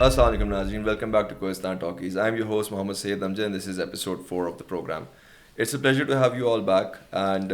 Assalamu alaikum Nazreen, welcome back to Kohistan Talkies. I'm your host Mohammed Sayyid Amjad and this is episode 4 of the program. It's a pleasure to have you all back and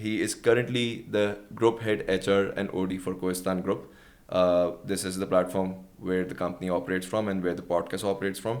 He is currently the group head HR and OD for Kohistan Group. This is the platform where the company operates from and where the podcast operates from.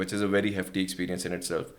which is a very hefty experience in itself.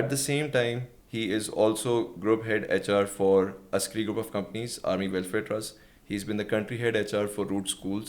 At the same time, he is also group head HR for Askri Group of Companies, Army Welfare Trust. He's been the country head HR for Root Schools,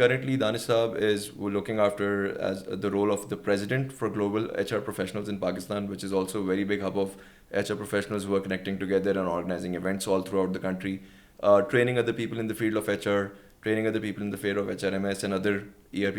Currently Danish Saab is looking after as the role of the president for global HR professionals in Pakistan, which is also a very big hub of HR professionals who are connecting together and organizing events all throughout the country. Training other people in the field of HR, training other people in the field of HRMS and other ERP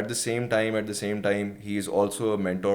at the same time he is also a mentor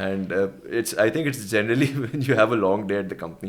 and I think it's generally when you have a long day at the company.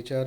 HR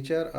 HR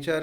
HR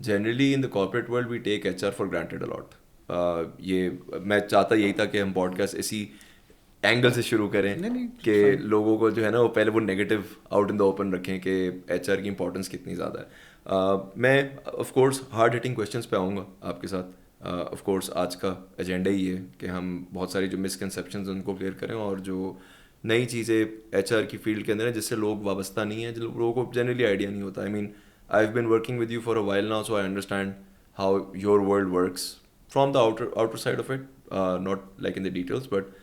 generally in the corporate world we take H R for granted a lot. یہ میں چاہتا یہی تھا کہ ہم pod cost اسی angle سے شروع کریں کہ لوگوں کو جو ہے نا وہ پہلے وہ negative out in the open رکھیں کہ ایچ آر کی امپورٹنس کتنی زیادہ ہے. میں of course hard hitting questions پہ آؤں گا آپ کے ساتھ. آف کورس آج کا ایجنڈا ہی ہے کہ ہم بہت ساری جو مسکنسیپشنز ان کو کلیئر کریں اور جو نئی چیزیں ایچ آر کی فیلڈ کے اندر ہیں جس سے لوگ وابستہ نہیں ہیں, لوگوں کو جنرلی آئیڈیا نہیں ہوتا. I mean I have been working with you for a while now, so I understand how your world works from the outer side of it, not like in the details, but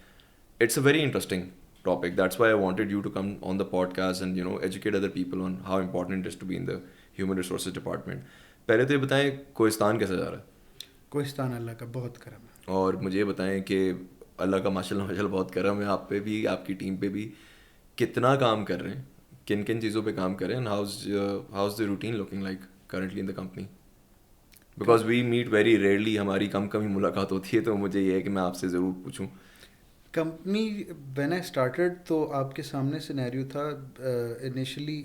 it's a very interesting topic. That's why I wanted you to come on the podcast and, you know, educate other people on how important it is to be in the human resources department. پہلے تو یہ بتائیں کوہستان کیسا جا رہا ہے؟ کوہستان اللہ کا بہت کرم ہے. اور مجھے یہ بتائیں کہ اللہ کا ماشاء اللہ بہت کرم ہے آپ پہ بھی, آپ کی ٹیم پہ بھی. کتنا کام کر رہے ہیں, کن کن چیزوں پہ کام کر رہے ہیں, how's the routine looking like currently in the company? Because we meet very rarely, ہماری کم ہی ملاقات ہوتی ہے, تو مجھے یہ ہے کہ میں آپ سے ضرور پوچھوں. کمپنی وین آئی اسٹارٹیڈ تو آپ کے سامنے سینیریو تھا. انیشلی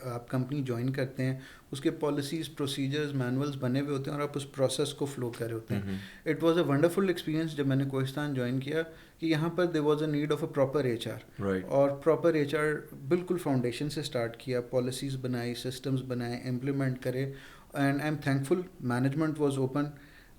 آپ کمپنی جوائن کرتے ہیں, اس کے پالیسیز پروسیجرز مینولز بنے ہوئے ہوتے ہیں اور آپ اس پروسیس کو فلو کر رہے ہوتے ہیں. It was a wonderful experience جب میں نے کوہستان جوائن کیا کہ یہاں پر there was a need of a proper HR آر, اور پراپر ایچ آر بالکل فاؤنڈیشن سے اسٹارٹ کیا, پالیسیز بنائی, سسٹمز بنائے, امپلیمنٹ کرے. And I am thankful management was open.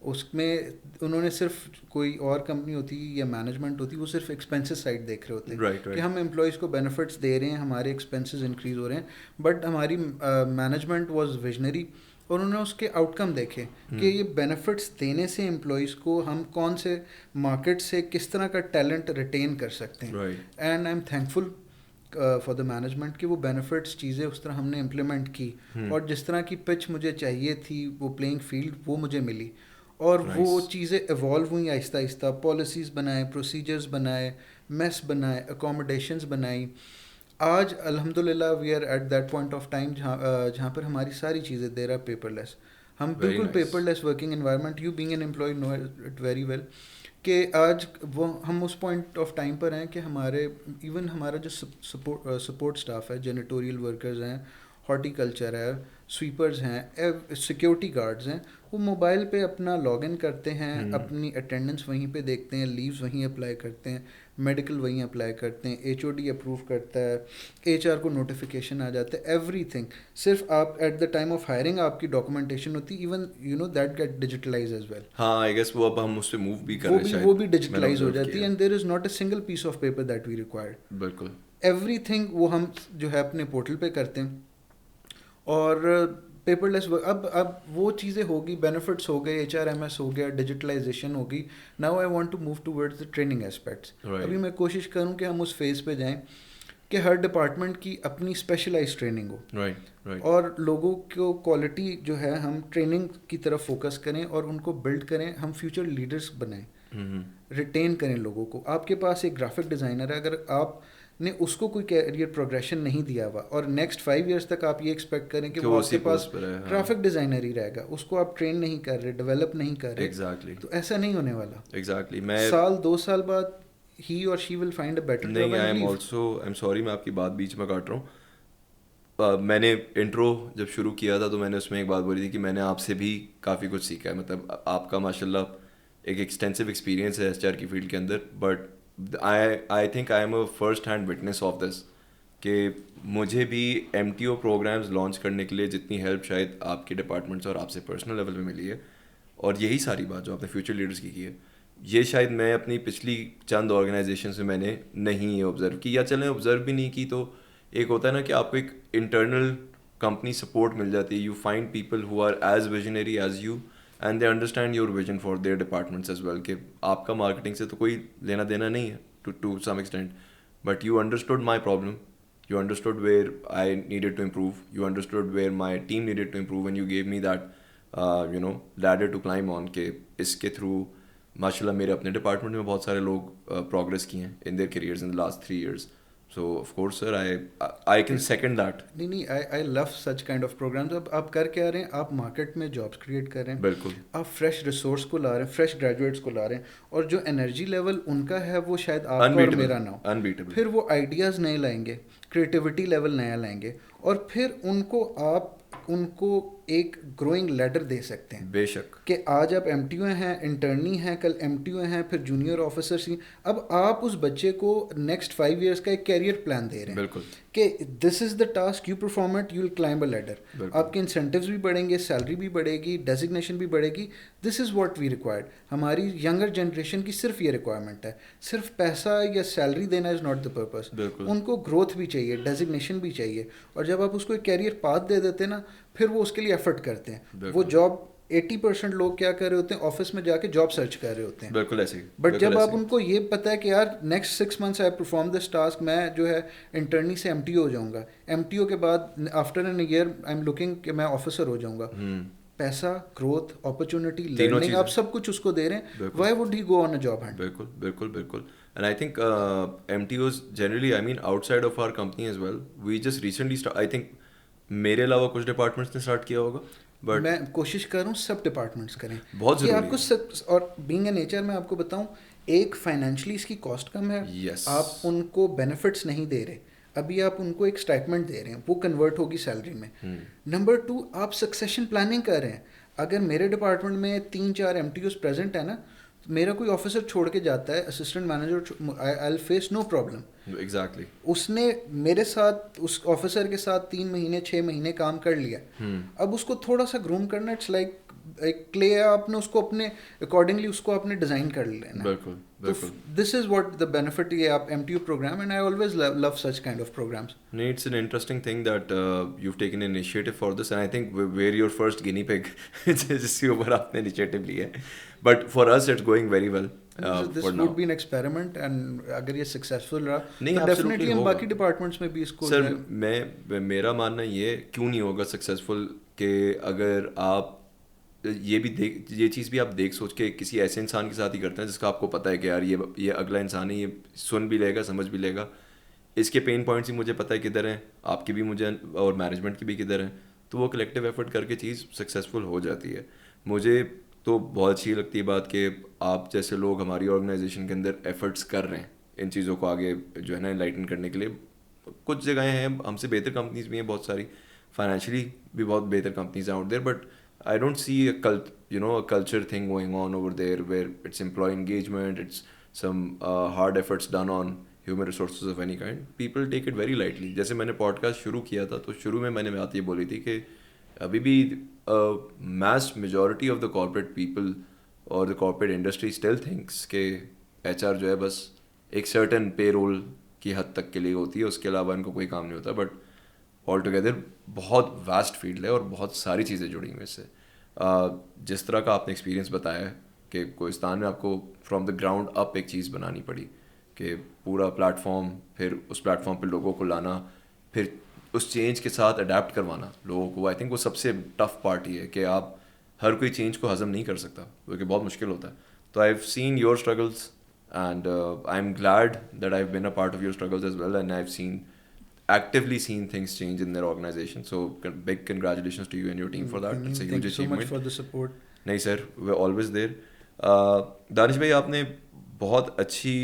اس میں انہوں نے صرف کوئی اور کمپنی ہوتی یا مینجمنٹ ہوتی, وہ صرف ایکسپینسز سائڈ دیکھ رہے ہوتے ہیں کہ ہم امپلائیز کو بینیفٹس دے رہے ہیں, ہمارے ایکسپینسز انکریز ہو رہے ہیں. بٹ ہماری مینجمنٹ واز ویژنری, اور انہوں نے اس کے آؤٹ کم دیکھے کہ یہ بینیفٹس دینے سے امپلائیز کو ہم کون سے مارکیٹ سے کس طرح کا ٹیلنٹ ریٹین کر سکتے ہیں. And I am thankful for the management کہ وہ بینیفٹس چیزیں اس طرح ہم نے امپلیمنٹ کی, اور جس طرح کی پچ مجھے چاہیے تھی وہ پلینگ فیلڈ وہ مجھے ملی, اور وہ چیزیں ایوالو ہوئیں آہستہ آہستہ. پالیسیز بنائے, پروسیجرز بنائے, میس بنائے, اکوموڈیشنز بنائی. آج الحمد للہ we are at that point of time جہاں پر ہماری ساری چیزیں دیر آر پیپر لیس. ہم بالکل paperless working environment, you being an employee know it very well, کہ آج وہ ہم اس پوائنٹ آف ٹائم پر ہیں کہ ہمارے ایون ہمارا جو سپورٹ اسٹاف ہے, جینیٹوریل ورکرز ہیں, ہارٹیکلچر ہے, سویپرز ہیں, سیکیورٹی گارڈز ہیں, وہ موبائل پہ اپنا لاگ ان کرتے ہیں, اپنی اٹینڈنس وہیں پہ دیکھتے ہیں, لیوز وہیں اپلائی کرتے ہیں, میڈیکل وہیں اپلائی کرتے ہیں, ایچ او ڈی اپروو کرتا ہے, ایچ آر کو نوٹیفیکیشن آ جاتا ہے, ایوری تھنگ. صرف آپ at the time of hiring آپ کی ڈاکومنٹیشن ہوتی ہے, even you know that get digitalize as well. ہاں آئی گیس وہ اب ہم اس پہ موو بھی کر رہے ہیں, وہ بھی ڈیجیٹلائز ہو جاتی ہے. And there is not a single piece of paper that we required. بالکل ایوری تھنگ وہ ہم جو ہے اپنے پورٹل پہ کرتے ہیں, اور پیپر لیس. اب وہ چیزیں ہوگی, بینیفٹس ہو گئے, ایچ آر ایم ایس ہو گیا, ڈیجیٹلائزیشن ہوگی. Now I want to move towards the training aspects. ابھی میں کوشش کروں کہ ہم اس فیز پہ جائیں کہ ہر ڈپارٹمنٹ کی اپنی اسپیشلائز ٹریننگ ہو, اور لوگوں کو کوالٹی جو ہے ہم ٹریننگ کی طرف فوکس کریں اور ان کو بلڈ کریں, ہم فیوچر لیڈرس بنائیں, ریٹین کریں لوگوں کو. آپ کے پاس ایک گرافک ڈیزائنر ہے, اگر آپ نے اس کو کوئی کیریئر پروگریشن نہیں دیا ہوا اور نیکسٹ 5 ایئرس تک آپ یہ ایکسپیکٹ کریں کہ وہ آپ کے پاس گرافک ڈیزائنر ہی رہے گا, اس کو آپ ٹرین نہیں کر رہے, ڈیولپ نہیں کر رہے, تو ایسا نہیں ہونے والا. سال 2 سال بعد he or she will find a better job. نہیں, I'm sorry میں آپ کی بات بیچ میں کاٹ رہا ہوں. میں نے انٹرو جب شروع کیا تھا تو میں نے اس میں ایک بات بولی تھی کہ میں نے آپ سے بھی کافی کچھ سیکھا ہے. مطلب آپ کا ماشاء اللہ ایک ایکسٹینسو ایکسپیرینس ہے ایچ آر کی فیلڈ کے اندر, but I think I am a first hand witness of this کہ مجھے بھی M T O programs launch کرنے کے لیے جتنی ہیلپ شاید آپ کے ڈپارٹمنٹ سے اور آپ سے پرسنل لیول پہ ملی ہے, اور یہی ساری بات جو آپ نے فیوچر لیڈرس کی ہے, یہ شاید میں اپنی پچھلی چند آرگنائزیشن سے میں نے نہیں آبزرو کی, یا چلیں آبزرو بھی نہیں کی تو ایک ہوتا ہے نا کہ آپ کو ایک انٹرنل کمپنی سپورٹ مل جاتی ہے. You find people who are as visionary as you and they understand your vision for their departments as well, کہ آپ کا مارکیٹنگ سے تو کوئی لینا دینا نہیں ہے to some extent, but you understood my problem, you understood where I needed to improve, you understood where my team needed to improve, and you gave me that ladder to climb on کہ اس کے through ماشاء اللہ میرے اپنے department میں بہت سارے لوگ پروگرس کیے ہیں in their careers in the last 3 years. So of course sir I can second that. نہیں I love such kind of programs. اب آپ کر کے آ رہے ہیں, آپ مارکیٹ میں جابس کریٹ کر رہے ہیں, بالکل آپ فریش ریسورس کو لا رہے ہیں, فریش گریجویٹس کو لا رہے ہیں, اور جو انرجی لیول ان کا ہے وہ شاید آپ کا اور میرا نہ ہو. Unbeatable. پھر وہ آئیڈیاز نئے لائیں گے, کریٹیوٹی لیول نیا لائیں گے, اور پھر ان کو ایک گروئنگ لیڈر دے سکتے ہیں. بے شک کہ آج آپ ایم ٹی او ہیں, انٹرنی ہیں, کل ایم ٹی او ہیں, پھر جونیئر آفیسر سی. اب آپ اس بچے کو نیکسٹ 5 ایئرس کا ایک کیریئر پلان دے رہے ہیں. بالکل کہ this is the task, you perform it, you will climb a ladder. آپ کے انسینٹیوز بھی بڑھیں گے, سیلری بھی بڑھے گی, ڈیزگنیشن بھی بڑھے گی. دس از واٹ وی ریکوائرڈ. ہماری ینگر جنریشن کی صرف یہ ریکوائرمنٹ ہے. صرف پیسہ یا سیلری دینا از ناٹ دا پرپز. ان کو گروتھ بھی چاہیے, ڈیزگنیشن بھی چاہیے. اور جب آپ اس کو ایک کیریئر پاتھ دے دیتے ہیں نا, پھر وہ اس کے لیے ایفرٹ کرتے ہیں. وہ جاب 80% لوگ کیا کر رہے ہوتے ہیں, آفس میں جا کے جاب سرچ کر رہے ہوتے ہیں. بالکل ایسے ہی. بٹ جب آپ ان کو یہ پتہ ہے کہ یار next 6 months I perform this task, میں جو ہے انٹرنی سے ایم ٹی او ہو جاؤں گا, ایم ٹی او کے بعد after an year I am looking کہ میں آفیسر ہو جاؤں گا. پیسہ, گروتھ, اپرچونٹی, لرننگ, آپ سب کچھ اس کو دے رہے ہیں. Why would he go on a job hunt? بالکل بالکل بالکل. And I think MTOs generally, I mean outside of our company as well, we just recently I think میرے علاوہ کچھ ڈپارٹمنٹس نے اسٹارٹ کیا ہوگا, بٹ میں کوشش کر رہا ہوں سب ڈپارٹمنٹس کریں بہت ضروری آپ کو سب. اور بینگ این ایچ آر میں آپ کو بتاؤں, ایک فائنینشلی اس کی کاسٹ کم ہے, آپ ان کو بینیفٹس نہیں دے رہے, ابھی آپ ان کو ایک اسٹائپمنٹ دے رہے ہیں, وہ کنورٹ ہوگی سیلری میں. نمبر 2, آپ سکسیشن پلاننگ کر رہے ہیں. اگر میرے ڈپارٹمنٹ میں 3-4 ایم ٹی اوز پریزنٹ ہیں نا, میرا کوئی آفیسر چھوڑ کے جاتا ہے, assistant manager, I will face no problem. Exactly. اس نے میرے ساتھ, اس آفیسر کے ساتھ 3 مہینے 6 مہینے کام کر لیا. اب اس کو تھوڑا سا گروم کرنا, اٹس لائک ایک کلے ہے, آپ نے اس کو اپنے اکارڈنگلی اس کو آپ نے ڈیزائن کر لینا. بالکل بالکل. دس از واٹ دا بینیفٹ یہ آپ M T O program, and I always love such kind of programs. No, it's an interesting thing that you've taken an initiative for this, and I think we're your first guinea pig جس کے اوپر آپ نے initiative لی ہے. But for us it's going very well. This would be an experiment, and اگر یہ successful رہا تو ڈیفینیٹلی ہم باقی ڈپارٹمنٹس میں بھی اس کو. سر میرا ماننا یہ کیوں نہیں ہوگا سکسیزفل, کہ اگر آپ یہ بھی یہ چیز بھی آپ دیکھ سوچ کے کسی ایسے انسان کے ساتھ ہی کرتے ہیں جس کا آپ کو پتہ ہے کہ یار یہ اگلا انسان ہے, یہ سن بھی لے گا, سمجھ بھی لے گا, اس کے پین پوائنٹس ہی مجھے پتہ ہے کدھر ہیں, آپ کی بھی مجھے اور مینجمنٹ کی بھی کدھر ہیں, تو وہ کلیکٹیو ایفرٹ کر کے چیز سکسیزفل ہو جاتی ہے. مجھے تو بہت اچھی لگتی ہے بات کہ آپ جیسے لوگ ہماری آرگنائزیشن کے اندر ایفرٹس کر رہے ہیں ان چیزوں کو آگے جو ہے نا انلائٹن کرنے کے لیے. کچھ جگہیں ہیں ہم سے بہتر کمپنیز بھی ہیں بہت ساری, فائنینشلی بھی بہت بہتر کمپنیز ہیں out there, but I don't see a culture thing going on over there where it's employee engagement, it's some hard efforts done on human resources of any kind. People take it very lightly. جیسے میں نے pod cost شروع کیا تھا تو شروع میں نے بات یہ بولی تھی کہ ابھی بھی mass majority of the corporate people or the corporate industry still thinks کہ ایچ آر جو ہے بس ایک certain pay roll کی حد تک کے لیے ہوتی ہے, اس کے علاوہ ان کو کوئی کام نہیں ہوتا. بٹ آل ٹوگیدر بہت واسٹ فیلڈ ہے اور بہت ساری چیزیں جڑی ہوئی ہیں اس سے. جس طرح کا آپ نے ایکسپیرینس بتایا ہے کہ کوہستان میں آپ کو فرام دا گراؤنڈ اپ ایک چیز بنانی پڑی, کہ پورا پلیٹ فارم, پھر اس پلیٹ فارم پہ لوگوں کو لانا, پھر اس چینج کے ساتھ اڈیپٹ کروانا لوگوں کو. آئی تھنک وہ سب سے ٹف پارٹ ہی ہے کہ آپ ہر کوئی چینج کو ہضم نہیں کر سکتا, کیونکہ بہت مشکل ہوتا ہے. تو I have seen your struggles and I am glad that I have been a part of your struggles as well, and I have seen actively seen things change in their organization. So big congratulations to you and your team for that. It's a huge achievement. Thank you so much for the support. نہیں سر, we're always there. دانش بھائی, آپ نے بہت اچھی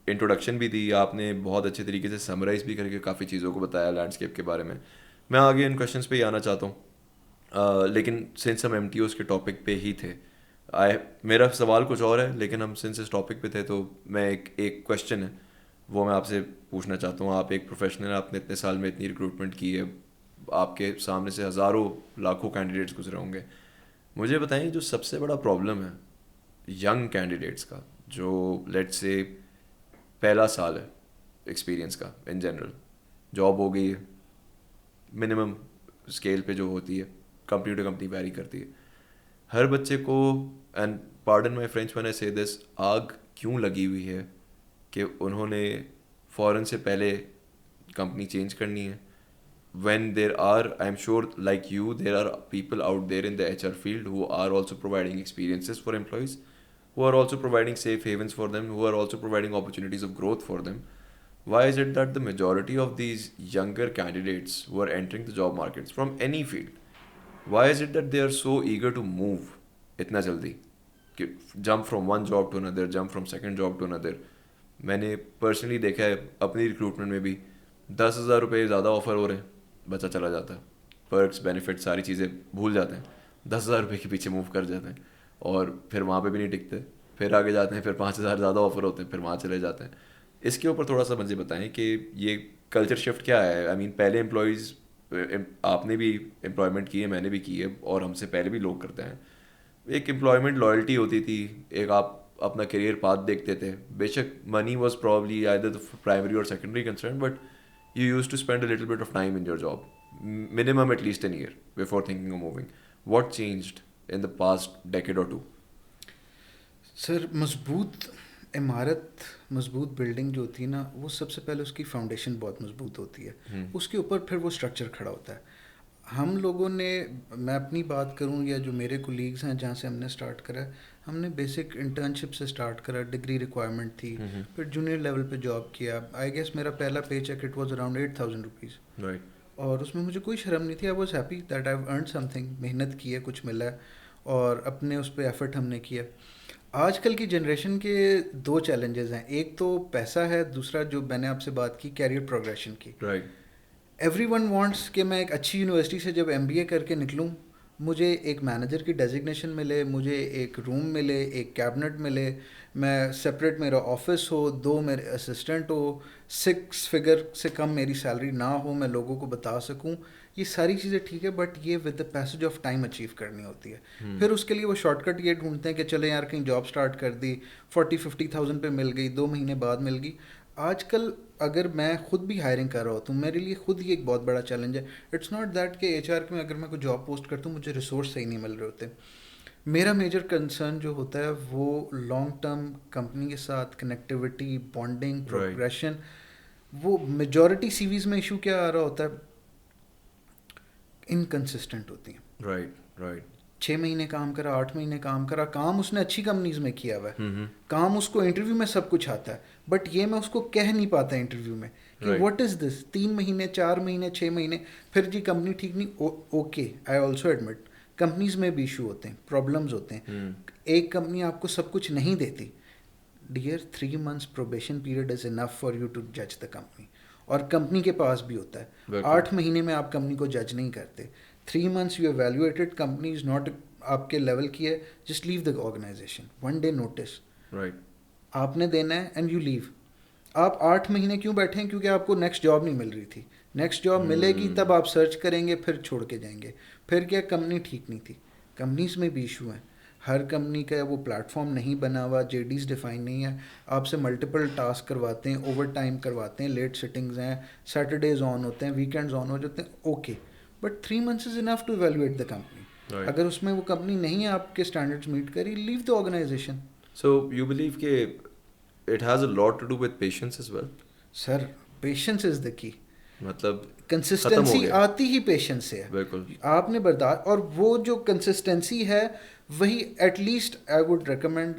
introduction بھی دی, آپ نے بہت اچھے طریقے سے سمرائز بھی کر کے کافی چیزوں کو بتایا لینڈسکیپ کے بارے میں. میں آگے ان کویشچنس پہ ہی آنا چاہتا ہوں, لیکن سنس ہم ایم ٹی اوز کے ٹاپک پہ ہی تھے, میرا سوال کچھ اور ہے, لیکن ہم سنس اس ٹاپک پہ تھے تو میں ایک کویشچن ہے وہ میں آپ سے پوچھنا چاہتا ہوں. آپ ایک پروفیشنل, آپ نے اتنے سال میں اتنی ریکروٹمنٹ کی ہے, آپ کے سامنے سے ہزاروں لاکھوں کینڈیڈیٹس گزرے ہوں گے. مجھے بتائیں جو سب سے بڑا پرابلم ہے ینگ کینڈیڈیٹس کا, جو لیٹ سے پہلا سال ہے ایکسپیرینس کا, ان جنرل جاب ہو گئی ہے, منیمم اسکیل پہ جو ہوتی ہے, کمپنی ٹو کمپنی ویری کرتی ہے, ہر بچے کو, and pardon my French when I سے دس, آگ کیوں لگی ہوئی ہے کہ انہوں نے فوراً سے پہلے کمپنی چینج کرنی ہے, when there are, I'm sure like you, there are people out there in the HR field who are also providing experiences for employees, who are also providing safe havens for them, who are also providing opportunities of growth for them. Why is it that the majority of these younger candidates who are entering the job markets from any field, why is it that they are so eager to move itna jaldi, jump from one job to another, jump from second job to another? میں نے personally دیکھا ہے اپنی recruitment میں بھی, 10,000 روپئے زیادہ offer ہو رہے ہیں, بچہ چلا جاتا ہے. پرکس بینیفٹ ساری چیزیں بھول جاتے ہیں, 10,000 روپے کے پیچھے موو کر جاتے ہیں, اور پھر وہاں پہ بھی نہیں ٹکتے, پھر آگے جاتے ہیں, پھر 5,000 زیادہ آفر ہوتے ہیں, پھر وہاں چلے جاتے ہیں. اس کے اوپر تھوڑا سا مجھے بتائیں کہ یہ کلچر شفٹ کیا ہے. آئی مین پہلے امپلائیز, آپ نے بھی امپلائمنٹ کی ہے, میں نے بھی کی ہے, اور ہم سے پہلے بھی لوگ کرتے ہیں. ایک امپلائمنٹ لائلٹی ہوتی تھی, ایک آپ اپنا کیریئر پاتھ دیکھتے تھے. بے شک money was probably either primary or secondary concern, but you use to spend a little bit of time in your job, minimum at least 10 years before thinking of moving. What changed in the past decade or two? سر مضبوط عمارت, مضبوط building جو ہوتی ہے نا, وہ سب سے پہلے اس کی فاؤنڈیشن بہت مضبوط ہوتی ہے, اس کے اوپر پھر وہ اسٹرکچر کھڑا ہوتا ہے. ہم لوگوں نے, میں اپنی بات کروں یا جو میرے کولیگز ہیں جہاں سے ہم نے اسٹارٹ کرا, ہم نے بیسک انٹرنشپ سے اسٹارٹ کرا, ڈگری ریکوائرمنٹ تھی, پھر جونیئر لیول پہ جاب کیا. آئی گیس میرا پہلا paycheck it was around 8,000 rupees, اور اس میں مجھے کوئی شرم نہیں تھی. I was happy that I have earned something, محنت کی ہے, کچھ ملا ہے, اور اپنے اس پہ ایفرٹ ہم نے کیا. آج کل کی جنریشن کے 2 چیلنجز ہیں, ایک تو پیسہ ہے, دوسرا جو میں نے آپ سے بات کی کیریئر پروگریشن کی. ایوری ون وانٹس کہ میں ایک اچھی یونیورسٹی سے جب MBA کر کے نکلوں, مجھے ایک مینیجر کی ڈیزگنیشن ملے, مجھے ایک روم ملے, ایک کیبنٹ ملے, میں سپریٹ میرا آفس ہو, 2 میرے اسسٹنٹ ہو, 6 فگر سے کم میری سیلری نہ ہو, میں لوگوں کو بتا سکوں. یہ ساری چیزیں ٹھیک ہے, بٹ یہ with the passage of time achieve کرنی ہوتی ہے. پھر اس کے لیے وہ شارٹ کٹ یہ ڈھونڈتے ہیں کہ چلے یار کہیں جاب اسٹارٹ کر دی, 40-50,000 پہ مل گئی, 2 مہینے بعد مل گئی. آج کل اگر میں خود بھی ہائرنگ کر رہا ہوتا ہوں, میرے لیے خود ہی ایک بہت بڑا چیلنج ہے. اٹس ناٹ دیٹ کہ HR میں اگر میں کوئی جاب پوسٹ کرتا ہوں مجھے ریسورس صحیح نہیں مل رہے ہوتے. میرا میجر کنسرن جو ہوتا ہے وہ لانگ ٹرم کمپنی کے ساتھ کنیکٹیوٹی, بانڈنگ, پروگریشن. وہ میجورٹی CVs میں ایشو کیا آ رہا ہوتا ہے, انکنسسٹنٹ ہوتی ہیں. رائٹ 6 مہینے کام کرا, 8 مہینے کام کرا, کام اس نے اچھی کمپنیز میں کیا ہوا ہے, کام اس کو انٹرویو میں سب کچھ آتا ہے, بٹ یہ میں اس کو کہہ نہیں پاتا انٹرویو میں کہ واٹ از دس. 3 مہینے, 4 مہینے, 6 مہینے, پھر جی کمپنی ٹھیک نہیں. Okay, I also admit companies میں بھی ایشو ہوتے ہیں, پرابلمز ہوتے ہیں. ایک کمپنی آپ کو سب کچھ نہیں دیتی. Dear 3 months probation period is enough for you to جج دا کمپنی, اور کمپنی کے پاس بھی ہوتا ہے. 8 مہینے میں آپ کمپنی کو جج نہیں کرتے. 3 months you evaluated, company is not آپ کے لیول کی ہے, just leave the organization. 1 day notice آپ نے دینا ہے اینڈ یو لیو. آپ 8 مہینے کیوں بیٹھے ہیں؟ کیونکہ آپ کو نیکسٹ جاب نہیں مل رہی تھی. نیکسٹ جاب ملے گی تب آپ سرچ کریں گے, پھر چھوڑ کے جائیں گے. پھر کیا کمپنی ٹھیک نہیں تھی. کمپنیز میں بھی ایشو ہیں, ہر کمپنی کا وہ پلیٹ فارم نہیں بنا ہوا, JDs ڈیفائن نہیں ہے, آپ سے ملٹیپل ٹاسک کرواتے ہیں, اوور ٹائم کرواتے ہیں, لیٹ سٹنگز ہیں, سیٹرڈیز آن ہوتے ہیں, ویکینڈز آن ہو جاتے ہیں. Okay, but 3 months is enough to evaluate the company. اگر اس میں وہ کمپنی نہیں آپ کے اسٹینڈرڈز میٹ کری, leave the organisation. So you believe کہ it has a lot to do with patience as well. Sir patience is the key. مطلب کنسسٹنسی آتی ہی پیشنس سے ہے. بالکل آپ نے برداشت, اور وہ جو کنسسٹنسی ہے وہی at least I would recommend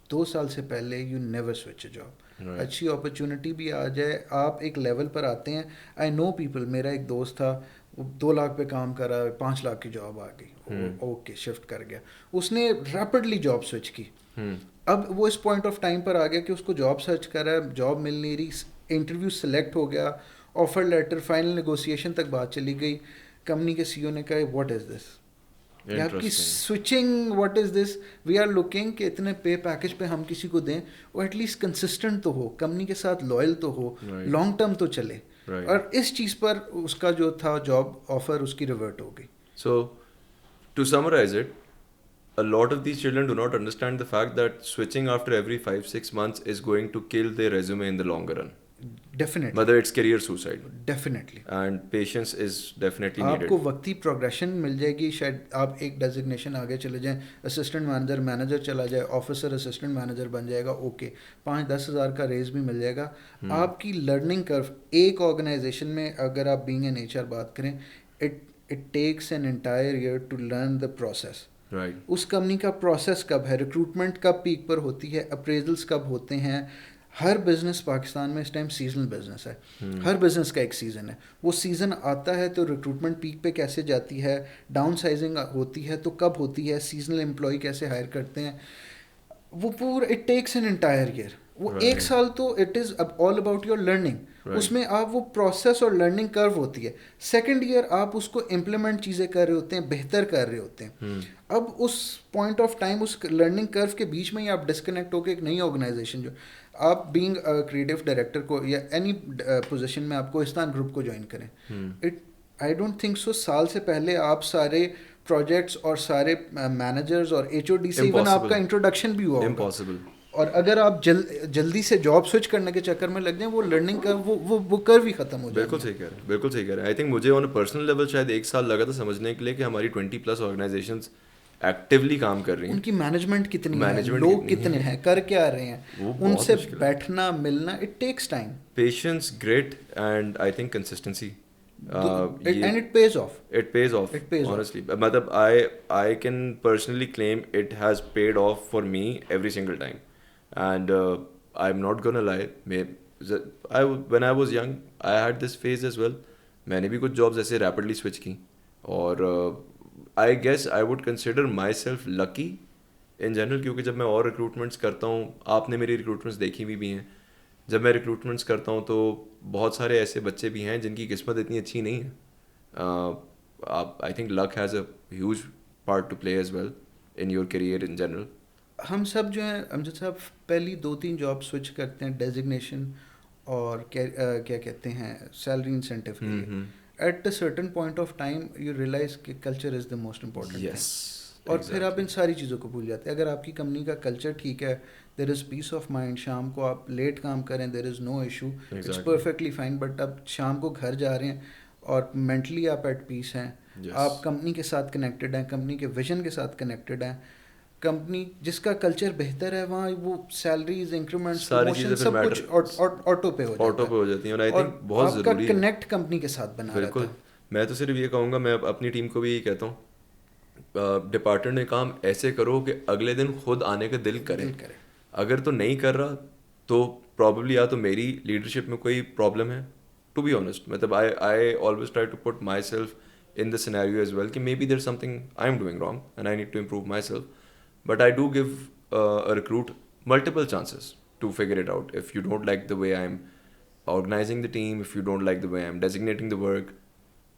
2 سال سے پہلے you never switch a job. اچھی اپرچونٹی بھی آ جائے, آپ ایک لیول پر آتے ہیں. آئی نو پیپل, میرا ایک دوست تھا, وہ 2 لاکھ پہ کام کرا, 5 لاکھ کی جاب آ گئی, اوکے شفٹ کر گیا. اس نے ریپڈلی جاب سوئچ کی. اب وہ اس پوائنٹ آف ٹائم پر آ گیا کہ اس کو جاب سرچ کر رہا ہے, جاب مل نہیں رہی, انٹرویو سلیکٹ ہو گیا, آفر لیٹر, فائنل نیگوسیشن تک بات چلی گئی. کمپنی کے CEO نے کہا واٹ از دس, آپ کی switching, what is this, we are looking کہ اتنے پے پیکج پہ ہم کسی کو دیں وہ ایٹ لیسٹ کنسسٹنٹ تو ہو, کمپنی کے ساتھ لائل تو ہو, لانگ ٹرم تو چلے. اور اس چیز پر اس کا جو تھا جاب آفر اس کی ریورٹ ہو گئی. So to summarize it, a lot of these children do not understand the fact that switching after every 5-6 months is going to kill their resume in the longer run. Definitely. Whether it's career suicide. Definitely. And patience is definitely needed. آپ کو وقتی progression مل جائے گی, شاید آپ ایک designation آگے چلے جائیں, اسسٹنٹ مینیجر, مینیجر چلا جائے, آفیسر اسسٹنٹ مینیجر بن جائے گا, اوکے 5-10 ہزار کا ریز بھی مل جائے گا. آپ کی لرننگ کرو ایک آرگنائزیشن میں, اگر آپ بینگ این HR بات کریں, it takes an entire year to learn the process. اس کمپنی کا پروسیس کب ہے, ریکروٹمنٹ کب پیک پر ہوتی ہے, اپریزلس کب ہوتے ہیں. ہر بزنس پاکستان میں اس ٹائم سیزنل بزنس ہے, ہر بزنس کا ایک سیزن ہے. وہ سیزن آتا ہے تو ریکروٹمنٹ پیک پہ کیسے جاتی ہے, ڈاؤن سائزنگ ہوتی ہے تو کب ہوتی ہے, سیزنل امپلائی کیسے ہائر کرتے ہیں, وہ پورا it takes an entire year. وہ ایک سال تو it is all about your learning, اس میں آپ وہ پروسیس اور لرننگ کرو ہوتی ہے. سیکنڈ ایئر آپ اس کو امپلیمنٹ چیزیں کر رہے ہوتے ہیں, بہتر کر رہے ہوتے ہیں. اب اس پوائنٹ آف ٹائم اس لرننگ کرو کے بیچ میں ہی آپ ڈسکنیکٹ ہو کے ایک نئی آرگنائزیشن جو آپ بینگ کریٹو ڈائریکٹر کو یا اینی پوزیشن میں آپ کوہستان گروپ کو جوائن کریں, آئی ڈونٹ تھنک سو سال سے پہلے آپ سارے پروجیکٹس اور سارے مینیجرز اور ایچ او ڈی سے ایون آپ کا انٹروڈکشن بھی ہوا ہوگا. اور اگر آپ جلدی سے جاب سوئچ کرنے کے چکر میں لگ جائیں, وہ لرننگ کا وہ کرو ہی ختم ہو جائے. بالکل صحیح کہہ رہے ہیں, بالکل صحیح کہہ رہے ہیں. آئی تھنک مجھے آن اے پرسنل لیول شاید 1 سال لگا تھا سمجھنے کے لیے کہ ہماری 20+ آرگنائزیشنز ایکٹیولی کام کر رہی ہیں, ان کی مینجمنٹ کتنی ہے, لوگ کتنے ہیں, کر کیا رہے ہیں, ان سے بیٹھنا ملنا, it takes time. Patience, great and I think consistency. And it pays off. It pays off. Honestly. مطلب I can personally claim it has paid off for me every single time. And I'm not gonna lie. When I was young, I had this phase as well. میں نے بھی کچھ jobs ایسے rapidly switch کی, اور I guess I would consider myself lucky in general, کیونکہ جب میں اور ریکروٹمنٹس کرتا ہوں, آپ نے میری ریکروٹمنٹس دیکھی بھی ہیں, جب میں ریکروٹمنٹس کرتا ہوں تو بہت سارے ایسے بچے بھی ہیں جن کی قسمت اتنی اچھی نہیں ہے. I think luck has a huge part to play as well in your career in general. ہم سب جو ہیں امجد صاحب پہلی 2-3 جاب سوئچ کرتے ہیں ڈیزگنیشن اور کیا کہتے ہیں سیلری انسینٹیو کے لیے. At a certain point of time you realise کہ culture is the most important thing, اور پھر آپ ان ساری چیزوں کو بھول جاتے ہیں. اگر آپ کی کمپنی کا کلچر ٹھیک ہے, دیر از پیس آف مائنڈ, شام کو آپ لیٹ کام کریں, there is no issue, it's perfectly fine. But اب شام کو گھر جا رہے ہیں اور مینٹلی آپ ایٹ پیس ہیں, آپ کمپنی کے ساتھ کنیکٹڈ ہیں, کمپنی کے ویژن کے ساتھ کنیکٹڈ ہیں. کمپنی جس کا کلچر بہتر ہے وہاں وہ سیلریز, انکریمنٹس, پروموشن سب کچھ آٹو پہ ہو جاتی ہیں, اور آپ کا کنیکٹ کمپنی کے ساتھ بنا رہتا ہے. میں تو صرف یہ کہوں گا, میں اپنی ٹیم کو بھی یہی کہتا ہوں, ڈپارٹمنٹ میں کام ایسے کرو کہ اگلے دن خود آنے کا دل کرے. اگر تو نہیں کر رہا تو پرابیبلی یا تو میری لیڈرشپ میں کوئی پرابلم ہے, ٹو بی آنیسٹ. مطلب I always try to put myself in the scenario as well کہ maybe there something I am doing wrong and I need to improve myself. But I do give a recruit multiple chances to figure it out. If you don't like the way I'm organizing the team, if you don't like the way I'm designating the work,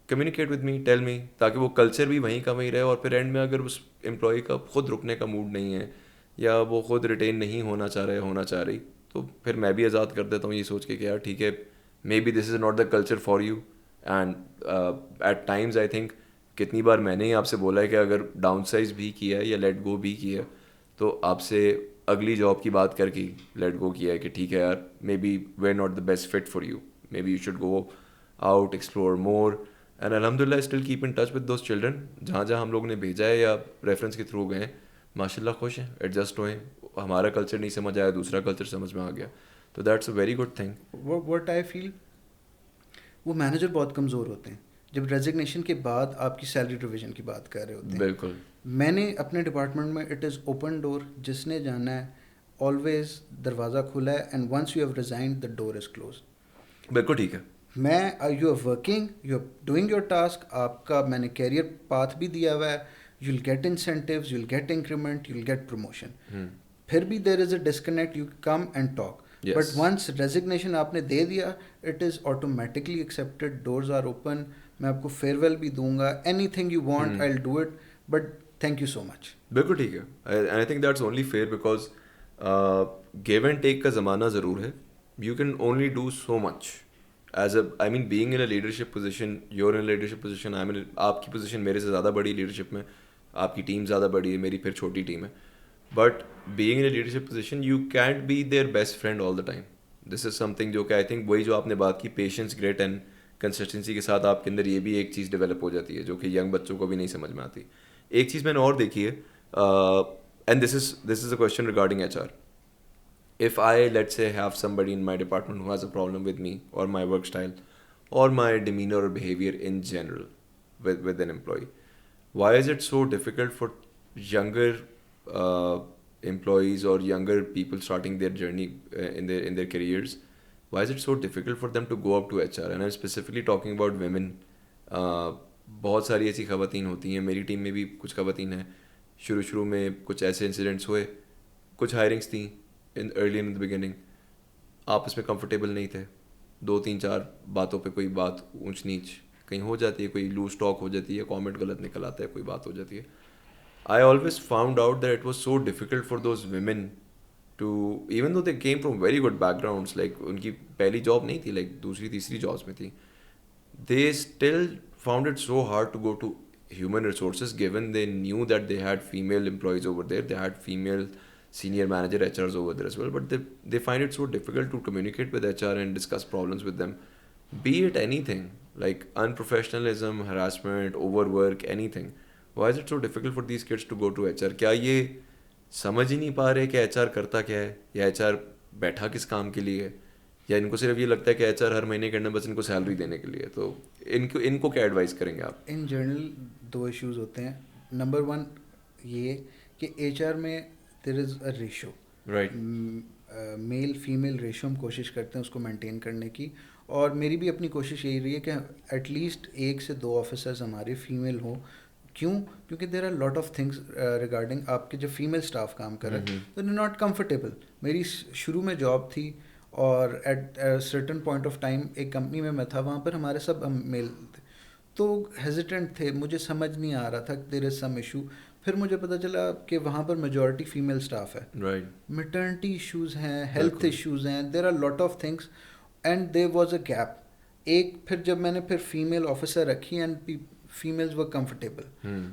communicate with me, tell me, تاکہ وہ culture بھی وہیں کا وہیں رہے. اور پھر and میں اگر اس امپلائی کا خود رکنے کا موڈ نہیں ہے یا وہ خود ریٹین نہیں ہونا چاہ رہی, تو پھر میں بھی آزاد کر دیتا ہوں یہ سوچ کے کہ یار ٹھیک ہے, maybe this is not the culture for you. And at times I think کتنی بار میں نے ہی آپ سے بولا ہے کہ اگر ڈاؤن سائز بھی کیا ہے یا لیٹ گو بھی کیا ہے تو آپ سے اگلی جاب کی بات کر کے لیٹ گو کیا ہے کہ ٹھیک ہے یار, maybe we are not the best fit for you, maybe you should go out, explore more. And الحمد للہ still keep in touch with those children. جہاں ہم لوگوں نے بھیجا ہے یا ریفرنس کے تھرو گئے ہیں, ماشاء اللہ خوش ہیں, ایڈجسٹ ہوئے. ہمارا کلچر نہیں سمجھ آیا, دوسرا کلچر سمجھ میں آ گیا, تو that's a very good thing. What I feel, وہ مینیجر بہت کمزور ہوتے ہیں جب ریزگنیشن کے بعد آپ کی سیلری ریویژن کی بات کر رہے ہوتے ہیں. بالکل. میں نے اپنے ڈپارٹمنٹ میں اٹ از اوپن ڈور, جس نے جانا ہے آلویز دروازہ کھلا ہے, and once you have resigned the door is close. بالکل ٹھیک ہے. میں you are working, you are doing your task, آپ کا میں نے کیریئر پاتھ بھی دیا ہوا ہے, you will get incentives, you will get increment, you will get promotion. پھر بھی there is a disconnect, you come and talk. But once resignation آپ نے دے دیا, it is automatically accepted, doors are open. میں آپ کو فیئر ویل بھی دوں گا, anything you want I will do it, but thank you so much. بالکل ٹھیک ہے. I think that's only fair because give and take کا زمانہ ضرور ہے. You can only do so much as a, I mean being in a leadership position, your in leadership position, آپ کی position میرے سے زیادہ بڑی لیڈرشپ میں, آپ کی ٹیم زیادہ بڑی ہے, میری پھر چھوٹی ٹیم ہے. But being in a leadership position you can't be their best friend all the time. This is something جو کہ آئی تھنک وہی جو آپ نے بات کی پیشنس, گریٹ اینڈ کنسسٹنسی کے ساتھ آپ کے اندر یہ بھی ایک چیز ڈیولپ ہو جاتی ہے جو کہ ینگ بچوں کو بھی نہیں سمجھ میں آتی. ایک چیز میں نے اور دیکھی ہے, and this is a question regarding HR. If I, let's say, have somebody in my department who has a problem with me or my work style or my demeanor or behavior in general with an employee, why is it so difficult for younger employees or younger people starting their journey in their careers, why is it so difficult for them to go up to HR? And I'm specifically talking about women. بہت ساری ایسی خواتین ہوتی ہیں, میری team میں بھی کچھ خواتین ہیں. شروع میں کچھ ایسے انسیڈنٹس ہوئے, کچھ ہائرنگس تھیں in early in the beginning, آپ اس میں کمفرٹیبل نہیں تھے, 2-3-4 باتوں پہ کوئی بات اونچ نیچ کہیں ہو جاتی ہے, کوئی لوز ٹاک ہو جاتی ہے, کامنٹ غلط نکل آتا ہے, کوئی بات ہو جاتی ہے. I always found out that it was so difficult for those women to, even though they came from very good backgrounds, like ان کی پہلی جاب نہیں تھی, like دوسری تیسری جابس میں تھی, they still found it so hard to go to human resources given they knew that they had female employees over there, they had female senior manager HRs over there as well, but they find it so difficult to communicate with HR and discuss problems with them, be it anything like unprofessionalism, harassment, overwork, anything. Why is it so difficult for these kids to go to HR? کیا یہ سمجھ ہی نہیں پا رہے کہ H are کرتا کیا ہے, یا ایچ آر بیٹھا کس کام کے لیے ہے, یا ان کو صرف یہ لگتا ہے کہ ایچ آر ہر مہینے کرنا بس ان کو سیلری دینے کے لیے؟ تو ان کو کیا ایڈوائز کریں گے آپ؟ ان جنرل 2 ایشوز ہوتے ہیں. نمبر 1 یہ کہ ایچ آر میں there is a ratio, right, male female ratio ہم کوشش کرتے ہیں اس کو مینٹین کرنے کی, اور میری بھی اپنی کوشش یہی رہی ہے کہ ایٹ لیسٹ 1 سے 2 آفیسرز ہمارے فیمیل ہوں. کیوں؟ کیونکہ there are lot of things regarding آپ کے جو فیمیل اسٹاف کام کر رہے ہیں تو دے ناٹ کمفرٹیبل. میری شروع میں جاب تھی اور at certain point of time ایک کمپنی میں تھا, وہاں پر ہمارے سب میل تھے, تو ہیزیٹنٹ تھے, مجھے سمجھ نہیں آ رہا تھا دیر از سم ایشو. پھر مجھے پتہ چلا کہ وہاں پر میجورٹی فیمیل اسٹاف ہے, میٹرنٹی ایشوز ہیں, ہیلتھ ایشوز ہیں, there are lot of things and there was a gap. پھر جب میں نے فیمیل آفیسر رکھی اینڈ فیمیلز ور کمفرٹیبل,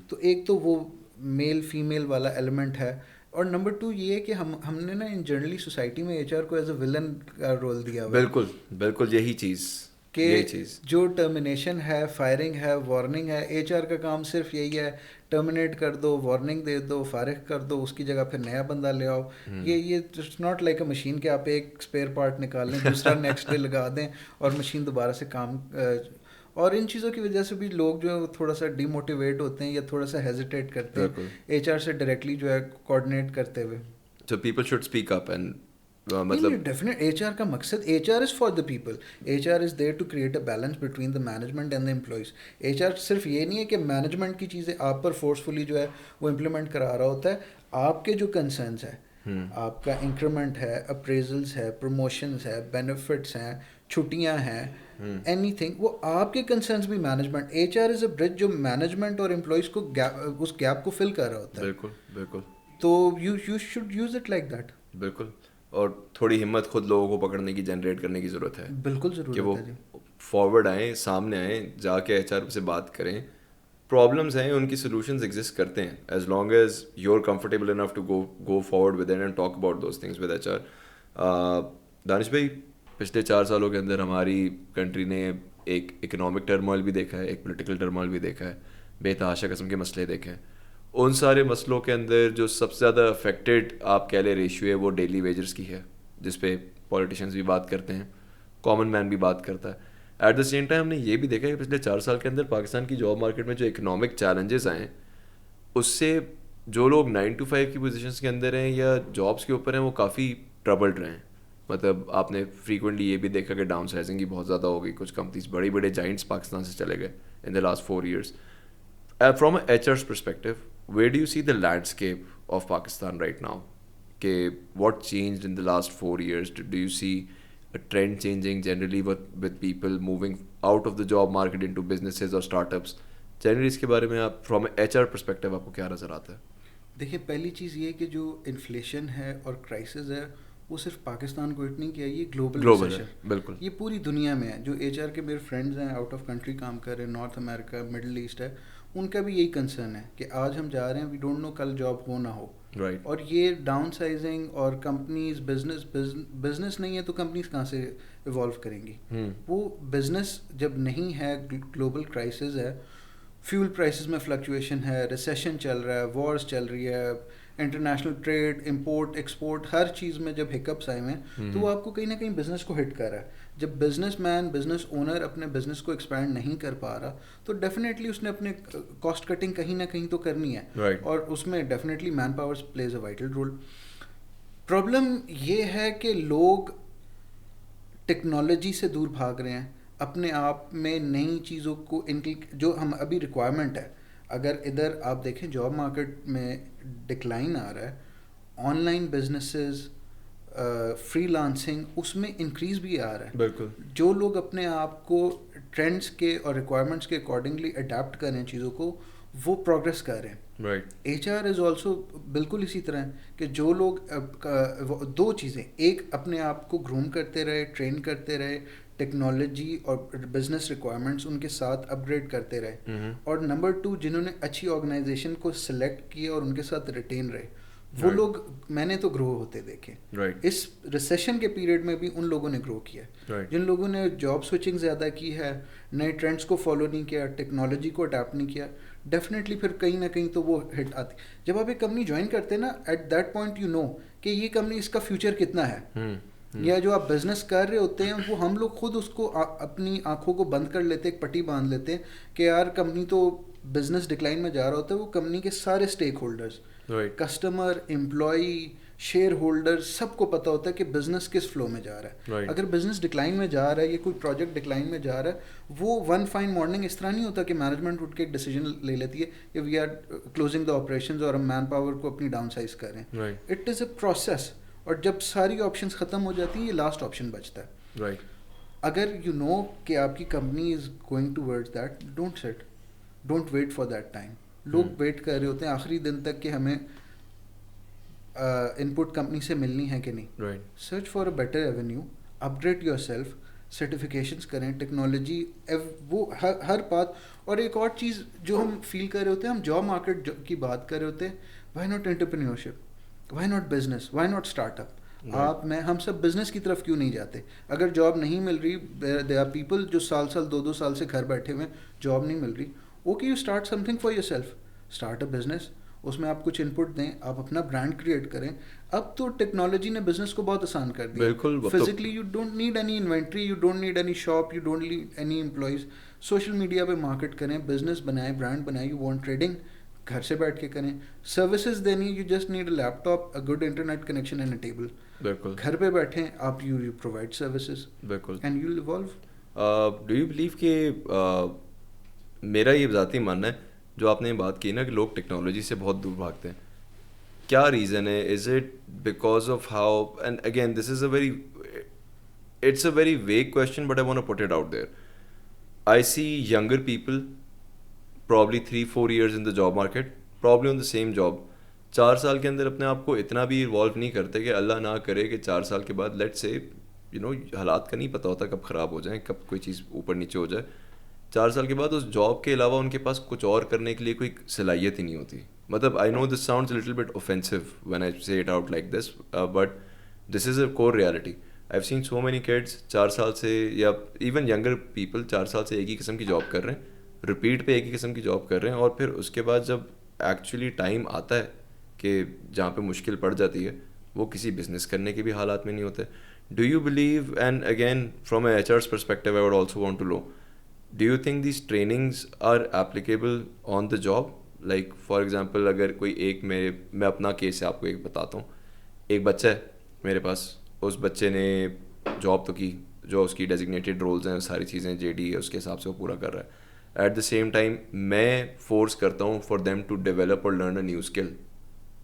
تو ایک تو وہ میل فیمیل والا ایلیمنٹ ہے, اور نمبر 2 یہ ہے کہ ہم نے نا ان جنرلی سوسائٹی میں ایچ آر کو ایز اے ولن کا رول دیا ہوا ہے. بالکل بالکل, یہی چیز کہ جو ٹرمینیشن ہے, فائرنگ ہے, وارننگ ہے, ایچ آر کا کام صرف یہی ہے ٹرمینیٹ کر دو, وارننگ دے دو, فارغ کر دو, اس کی جگہ پھر نیا بندہ لے آؤ. یہ it's not like a machine کہ آپ ایک اسپیئر پارٹ نکال لیں, دوسرا نیکسٹ ڈے لگا دیں اور مشین دوبارہ سے کام. اور ان چیزوں کی وجہ سے بھی لوگ جو تھوڑا سا ڈی موٹیویٹ ہوتے ہیں یا تھوڑا سا ہیزیٹیٹ کرتے ہیں ایچ آر سے ڈائریکٹلی جو ہے کوآرڈینیٹ کرتے ہوئے. So people should speak up and مطلب ڈیفینیٹ ایچ آر کا مقصد, H R is for the people, H R is there to create a balance between the management and the employees. H R صرف یہ نہیں ہے کہ management کی چیزیں آپ پر فورسفلی جو ہے وہ امپلیمنٹ کرا رہا ہوتا ہے. آپ کے جو کنسرنس ہیں, آپ کا انکریمنٹ ہے, اپریزلس ہے, پروموشنس ہے, بینیفٹس ہیں, چھٹیاں ہیں, اینی تھنگ, وہ آپ کے کنسرنس بھی مینجمنٹ. ایچ آر از اے برج جو مینجمنٹ اور امپلائیز کو اس گیپ کو فل کر رہا ہوتا ہے. بالکل بالکل, تو you should use it like that. بالکل, اور تھوڑی ہمت خود لوگوں کو پکڑنے کی, جنریٹ کرنے کی ضرورت ہے. بالکل ضرورت کہ وہ ہے جی, فارورڈ آئیں, سامنے آئیں, جا کے ایچ آر سے بات کریں. پرابلمس ہیں, ان کی سولوشنز ایگزسٹ کرتے ہیں, as long as you are comfortable enough to go forward with and talk about those things with H R. Danish بھائی, پچھلے 4 سالوں کے اندر ہماری کنٹری نے ایک اکنامک ٹرموائل بھی دیکھا ہے, ایک پولیٹیکل ٹرموائل بھی دیکھا ہے, بے تحاشا قسم کے مسئلے دیکھے ہیں. ان سارے مسئلوں کے اندر جو سب سے زیادہ افیکٹڈ آپ کہہ لیں ریشیو ہے وہ ڈیلی ویجرس کی ہے, جس پہ پولیٹیشینس بھی بات کرتے ہیں, کامن مین بھی بات کرتا ہے. ایٹ دا سیم ٹائم ہم نے یہ بھی دیکھا کہ پچھلے 4 سال کے اندر پاکستان کی جاب مارکیٹ میں جو اکنامک چیلنجز آئے, اس سے جو لوگ 9 to 5 کی پوزیشنس کے اندر ہیں یا جابس کے اوپر ہیں وہ کافی ٹربلڈ رہے ہیں. مطلب آپ نے فریکوینٹلی یہ بھی دیکھا کہ ڈاؤن سائزنگ کی بہت زیادہ ہو گئی, کچھ کمپنیز بڑے جائنٹس پاکستان سے چلے گئے ان the last 4 years. From an HR's perspective, where do you see the landscape of Pakistan right now? What changed in the last 4 years? Do you see a trend changing generally with people moving out of the job market into businesses or startups? Generally اس کے بارے میں آپ from an HR perspective آپ کو کیا نظر آتا ہے؟ دیکھیے, پہلی چیز یہ کہ جو انفلیشن ہے اور کرائسس ہے وہ صرف پاکستان کو ہٹ نہیں کیا, یہ گلوبل ہے. بالکل, یہ پوری دنیا میں ہے. جو ایچ آر کے میرے فرینڈز ہیں آؤٹ آف کنٹری کام کر رہے ہیں, نارتھ امریکہ, مڈل ایسٹ ہے, ان کا بھی یہی کنسرن ہے کہ آج ہم جا رہے ہیں, وی ڈونٹ نو کل جاب ہو نہ ہو. رائٹ, اور یہ ڈاؤن سائزنگ اور کمپنیز بزنس نہیں ہے تو کمپنیز کہاں سے ایوالو کریں گی؟ وہ بزنس جب نہیں ہے, گلوبل کرائسس ہے, فیول پرائسز میں فلکچویشن ہے, ریسیشن چل رہا ہے, وارز چل رہی ہے, انٹرنیشنل ٹریڈ, امپورٹ ایکسپورٹ, ہر چیز میں جب ہکپس آئے ہیں تو وہ آپ کو کہیں نہ کہیں بزنس کو ہٹ کر رہا ہے. جب بزنس مین, بزنس اونر اپنے بزنس کو ایکسپینڈ نہیں کر پا رہا تو ڈیفینیٹلی اس نے اپنے کاسٹ کٹنگ کہیں نہ کہیں تو کرنی ہے, اور اس میں definitely manpower plays a vital role. Problem یہ ہے کہ لوگ ٹیکنالوجی سے دور بھاگ رہے ہیں, اپنے آپ میں نئی چیزوں کو, ان کی جو ہم ابھی ریکوائرمنٹ ہے, اگر ادھر آپ دیکھیں جاب مارکیٹ میں ڈکلائن آ رہا ہے, online businesses, freelancing اس میں انکریز بھی آ رہا ہے. بالکل. جو لوگ اپنے آپ کو ٹرینڈس کے اور ریکوائرمنٹس کے اکارڈنگلی اڈیپٹ کر رہے ہیں چیزوں کو, وہ پروگریس کر رہے ہیں. ایچ آر از آلسو بالکل اسی طرح کہ جو لوگ دو چیزیں, ایک اپنے آپ کو گروم کرتے رہے, ٹرین کرتے رہے, ٹیکنالوجی اور بزنس ریکوائرمنٹس ان کے ساتھ اپ گریڈ کرتے رہے, اور نمبر 2 جنہوں نے اچھی آرگنائزیشن کو سلیکٹ کیا اور ان کے ساتھ ریٹین رہے, وہ لوگ میں نے تو گرو ہوتے دیکھے. اس ریسیشن کے پیریڈ میں بھی ان لوگوں نے گرو کیا. جن لوگوں نے جاب سوئچنگ زیادہ کی ہے, نئے ٹرینڈس کو فالو نہیں کیا, ٹیکنالوجی کو اڈاپٹ نہیں کیا, ڈیفینیٹلی پھر کہیں نہ کہیں تو وہ ہٹ آتی. جب آپ ایک کمپنی جوائن کرتے ہیں نا, at that point you know کہ یہ کمپنی, اس کا فیوچر کتنا ہے, یا جو آپ بزنس کر رہے ہوتے ہیں وہ ہم لوگ خود اس کو اپنی آنکھوں کو بند کر لیتے, ایک پٹی باندھ لیتے ہیں کہ یار کمپنی تو بزنس ڈکلائن میں جا رہا ہوتا ہے. وہ کمپنی کے سارے stakeholders, customer, employee, shareholder, سب کو پتہ ہوتا ہے کہ بزنس کس فلو میں جا رہا ہے. اگر بزنس ڈکلائن میں جا رہا ہے یا کوئی پروجیکٹ ڈکلائن میں جا رہا ہے, وہ ون فائن مارننگ اس طرح نہیں ہوتا کہ مینجمنٹ اٹھ کے ایک ڈیسیجن لے لیتی ہے کہ we are closing the operations اور ہم مین پاور کو اپنی ڈاؤن سائز کر رہے ہیں. اٹ از اے پروسیس, اور جب ساری آپشنس ختم ہو جاتی ہیں یہ لاسٹ آپشن بچتا ہے. اگر یو نو کہ آپ کی company is going to word that, don't sit, don't wait for that time. لوگ ویٹ کر رہے ہوتے ہیں آخری دن تک کہ ہمیں ان پٹ کمپنی سے ملنی ہے کہ نہیں. Search for a better avenue, upgrade your سیلف, سرٹیفکیشنس کریں, ٹیکنالوجی, وہ ہر بات. اور ایک اور چیز جو ہم فیل کر رہے ہوتے ہیں, ہم جاب مارکیٹ کی بات کر رہے ہوتے ہیں, why not entrepreneurship, why not business, why not start up. آپ میں ہم سب بزنس کی طرف کیوں نہیں جاتے؟ اگر جاب نہیں مل رہی, دیر آر پیپل جو سال 2 سال سے گھر بیٹھے ہوئے, جاب نہیں مل رہی, okay you start something for yourself, start a business, اس میں آپ کچھ ان پٹ دیں, آپ اپنا برانڈ کریٹ کریں. اب تو ٹیکنالوجی نے بزنس کو بہت آسان کر دیا. Physically you don't need any inventory, you don't need any shop, you don't need any employees. Social media پہ مارکیٹ کریں, بزنس بنائیں, برانڈ بنائیں. یو وانٹ ٹریڈنگ, گھر سے بیٹھ کے کریں. سروسز دینی, you just need a laptop, a good internet connection and a table. بالکل گھر پہ بیٹھیں آپ, یو پرووائڈ سروسز. بالکل. And you will evolve. Do you believe کہ میرا یہ ذاتی ماننا ہے, جو آپ نے یہ بات کی نا کہ لوگ ٹیکنالوجی سے بہت دور بھاگتے ہیں, کیا ریزن ہے؟ Is it because of how, and again this is it's a very vague question but I want to put it out there. I see یگر people probably 3-4 years in the job market, probably on the same job, 4 سال کے اندر اپنے آپ کو اتنا بھی evolve نہیں کرتے کہ اللہ نہ کرے کہ 4 سال کے بعد لیٹ سے حالات کا نہیں پتہ ہوتا کب خراب ہو جائیں, کب کوئی چیز اوپر نیچے ہو جائے. 4 سال کے بعد اس جاب کے علاوہ ان کے پاس کچھ اور کرنے کے لیے کوئی صلاحیت ہی نہیں ہوتی. مطلب I know this sounds little bit offensive when I say it out like this, but this is a core reality. I have seen so many kids 4 سال سے, یا ایون ینگر پیپل 4 سال سے ایک ہی قسم کی جاب کر رہے ہیں, ریپیٹ پہ ایک ہی قسم کی جاب کر رہے ہیں, اور پھر اس کے بعد جب ایکچولی ٹائم آتا ہے کہ جہاں پہ مشکل پڑ جاتی ہے, وہ کسی بزنس کرنے کے بھی حالات میں نہیں ہوتے. Do you believe, and again from a H R's perspective I would also want to know, do you think these trainings are applicable on the job? Like for example اگر کوئی ایک, میں اپنا کیس ہے آپ کو ایک بتاتا ہوں. ایک بچہ ہے میرے پاس, اس بچے نے جاب تو کی, جو اس کی ڈیزگنیٹڈ رولز ہیں, ساری چیزیں جے ڈی ہے اس کے حساب سے وہ پورا کر رہا ہے. ایٹ دا سیم ٹائم میں فورس کرتا ہوں فار دیم ٹو ڈیولپ اور learn a new skill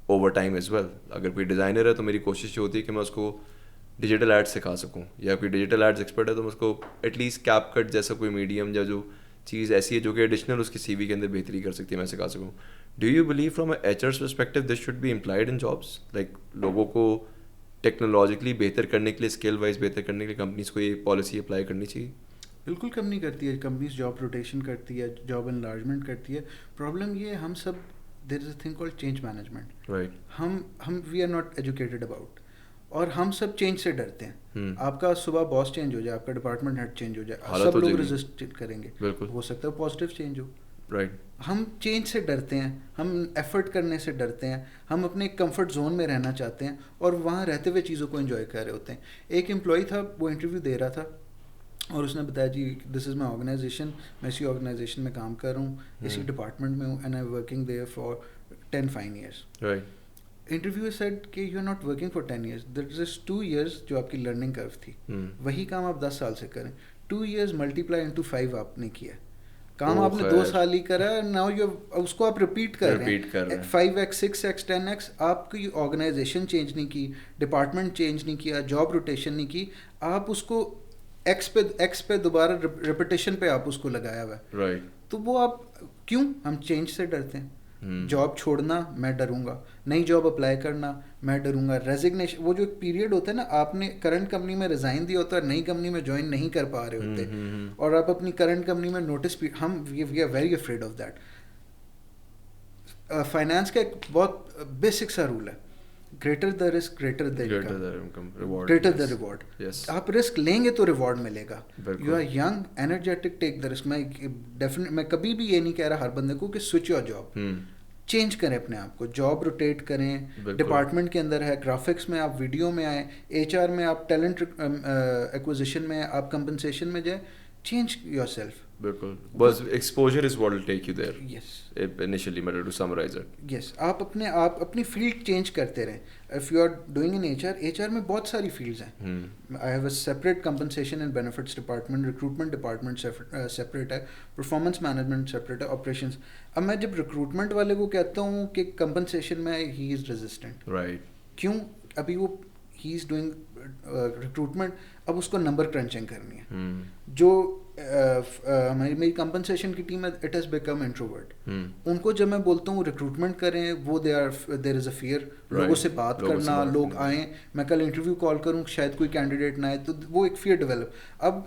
over time as well. اگر کوئی ڈیزائنر ہے تو میری کوشش یہ ہوتی ہے کہ میں اس کو ڈیجیٹل ایڈ سکھا سکوں, یا کوئی ڈیجیٹل ایڈز ایکسپرٹ ہے تو میں اس کو ایٹ لیسٹ کیپ کٹ جیسا کوئی میڈیم یا جو چیز ایسی ہے جو کہ ایڈیشنل اس کی سی وی کے اندر بہتری کر سکتی ہے, میں سکھا سکوں. Do you believe from a H R's perspective this should be employed in jobs? Like لوگوں کو ٹیکنالوجیکلی بہتر کرنے کے لیے, اسکل وائز بہتر کرنے کے لیے کمپنیز کو یہ پالیسی اپلائی کرنی چاہیے؟ بالکل کمپنی کرتی ہے, کمپنیز جاب روٹیشن کرتی ہے, جاب انلارجمنٹ کرتی ہے. پرابلم یہ ہے ہم سب, there is a thing called change management. ہم we are not educated about, اور ہم سب چینج سے ڈرتے ہیں. آپ کا صبح باس چینج ہو جائے, آپ کا ڈپارٹمنٹ ہیڈ چینج ہو جائے, سب لوگ ریزسٹ کریں گے. ہو سکتا ہے پازیٹیو چینج ہو. ہم چینج سے ڈرتے ہیں, ہم ایفرٹ کرنے سے ڈرتے ہیں, ہم اپنے کمفرٹ زون میں رہنا چاہتے ہیں, اور وہاں رہتے ہوئے چیزوں کو انجوائے کر رہے ہوتے ہیں. ایک امپلائی تھا, وہ انٹرویو دے رہا تھا, اور اس نے بتایا جی دس از مائی آرگنائزیشن, میں اسی آرگنائزیشن میں کام کر رہا ہوں, اسی ڈپارٹمنٹ میں ہوں, and I working there for 10 fine years. Interview set کہ you are not working for 10 years, that is 2 years جو آپ کی لرننگ کرو تھی, وہی کام آپ 10 سال سے کریں. 2 years ملٹی پلائی انٹو 5 آپ نے کیا. کام آپ نے 2 سال ہی کرا ہے, ناؤ یو اس کو آپ ریپیٹ کر رہے ہیں 5x 6x 10x. آپ کی آرگنائزیشن چینج نہیں کی, ڈپارٹمنٹ چینج نہیں کیا, جاب روٹیشن نہیں کی, آپ اس کو ایکس پہ دوبارہ ریپیٹیشن پہ آپ اس کو لگایا ہوا ہے. تو وہ آپ کیوں, ہم چینج سے ڈرتے ہیں. جاب چھوڑنا میں ڈروں گا, نئی جاب اپلائی کرنا میں ڈروں گا, ریزگنیشن وہ جو ایک پیریڈ ہوتا ہے نا, آپ نے کرنٹ کمپنی میں ریزائن دیا ہوتا ہے, نئی کمپنی میں جوائن نہیں کر پا رہے ہوتے, اور آپ اپنی کرنٹ کمپنی میں نوٹس, ہم we are very afraid of that. Finance کا ایک بہت بیسک سا رول ہے, greater the risk greater the reward. آپ رسک لیں گے تو ریوارڈ ملے گا. You are young energetic, take the risk. میں کبھی بھی یہ نہیں کہہ رہا ہر بندے کو کہ سوئچ یور جاب, چینج کریں اپنے آپ کو, جاب روٹیٹ کریں. ڈپارٹمنٹ کے اندر ہے, گرافکس میں آپ ویڈیو میں آئیں, ایچ آر میں آپ ٹیلنٹ ایکوزیشن میں, آپ کمپنسیشن میں جائیں, چینج یور سیلف. بالکل, بس exposure is what will take you there. Yes, initially میں ٹو سمرائز اٹ. یس, آپ اپنی فیلڈ چینج کرتے رہیں. If you are doing in H R میں بہت ساری فیلڈز ہیں. I have a separate compensation and benefits department, recruitment department separate ہے, پرفارمنس مینجمنٹ سیپریٹ ہے, آپریشنس. اب میں جب ریکروٹمنٹ والے کو کہتا ہوں کہ کمپنسیشن میں ہی از ریزسٹنٹ. رائٹ. کیوں؟ ابھی وہ ہی از ڈوئنگ ریکروٹمنٹ, اب اس کو نمبر کرنچنگ کرنی ہے. جو میری کمپنسیشن کی ٹیم ہے, اٹ ہیز بیکم انٹروورٹ. ان کو جب میں بولتا ہوں ریکروٹمنٹ کریں, وہ دیر از اے فیئر, لوگوں سے بات کرنا, لوگ آئیں, میں کل انٹرویو کال کروں شاید کوئی کینڈیڈیٹ نہ آئے, تو وہ ایک فیئر ڈیولپ. اب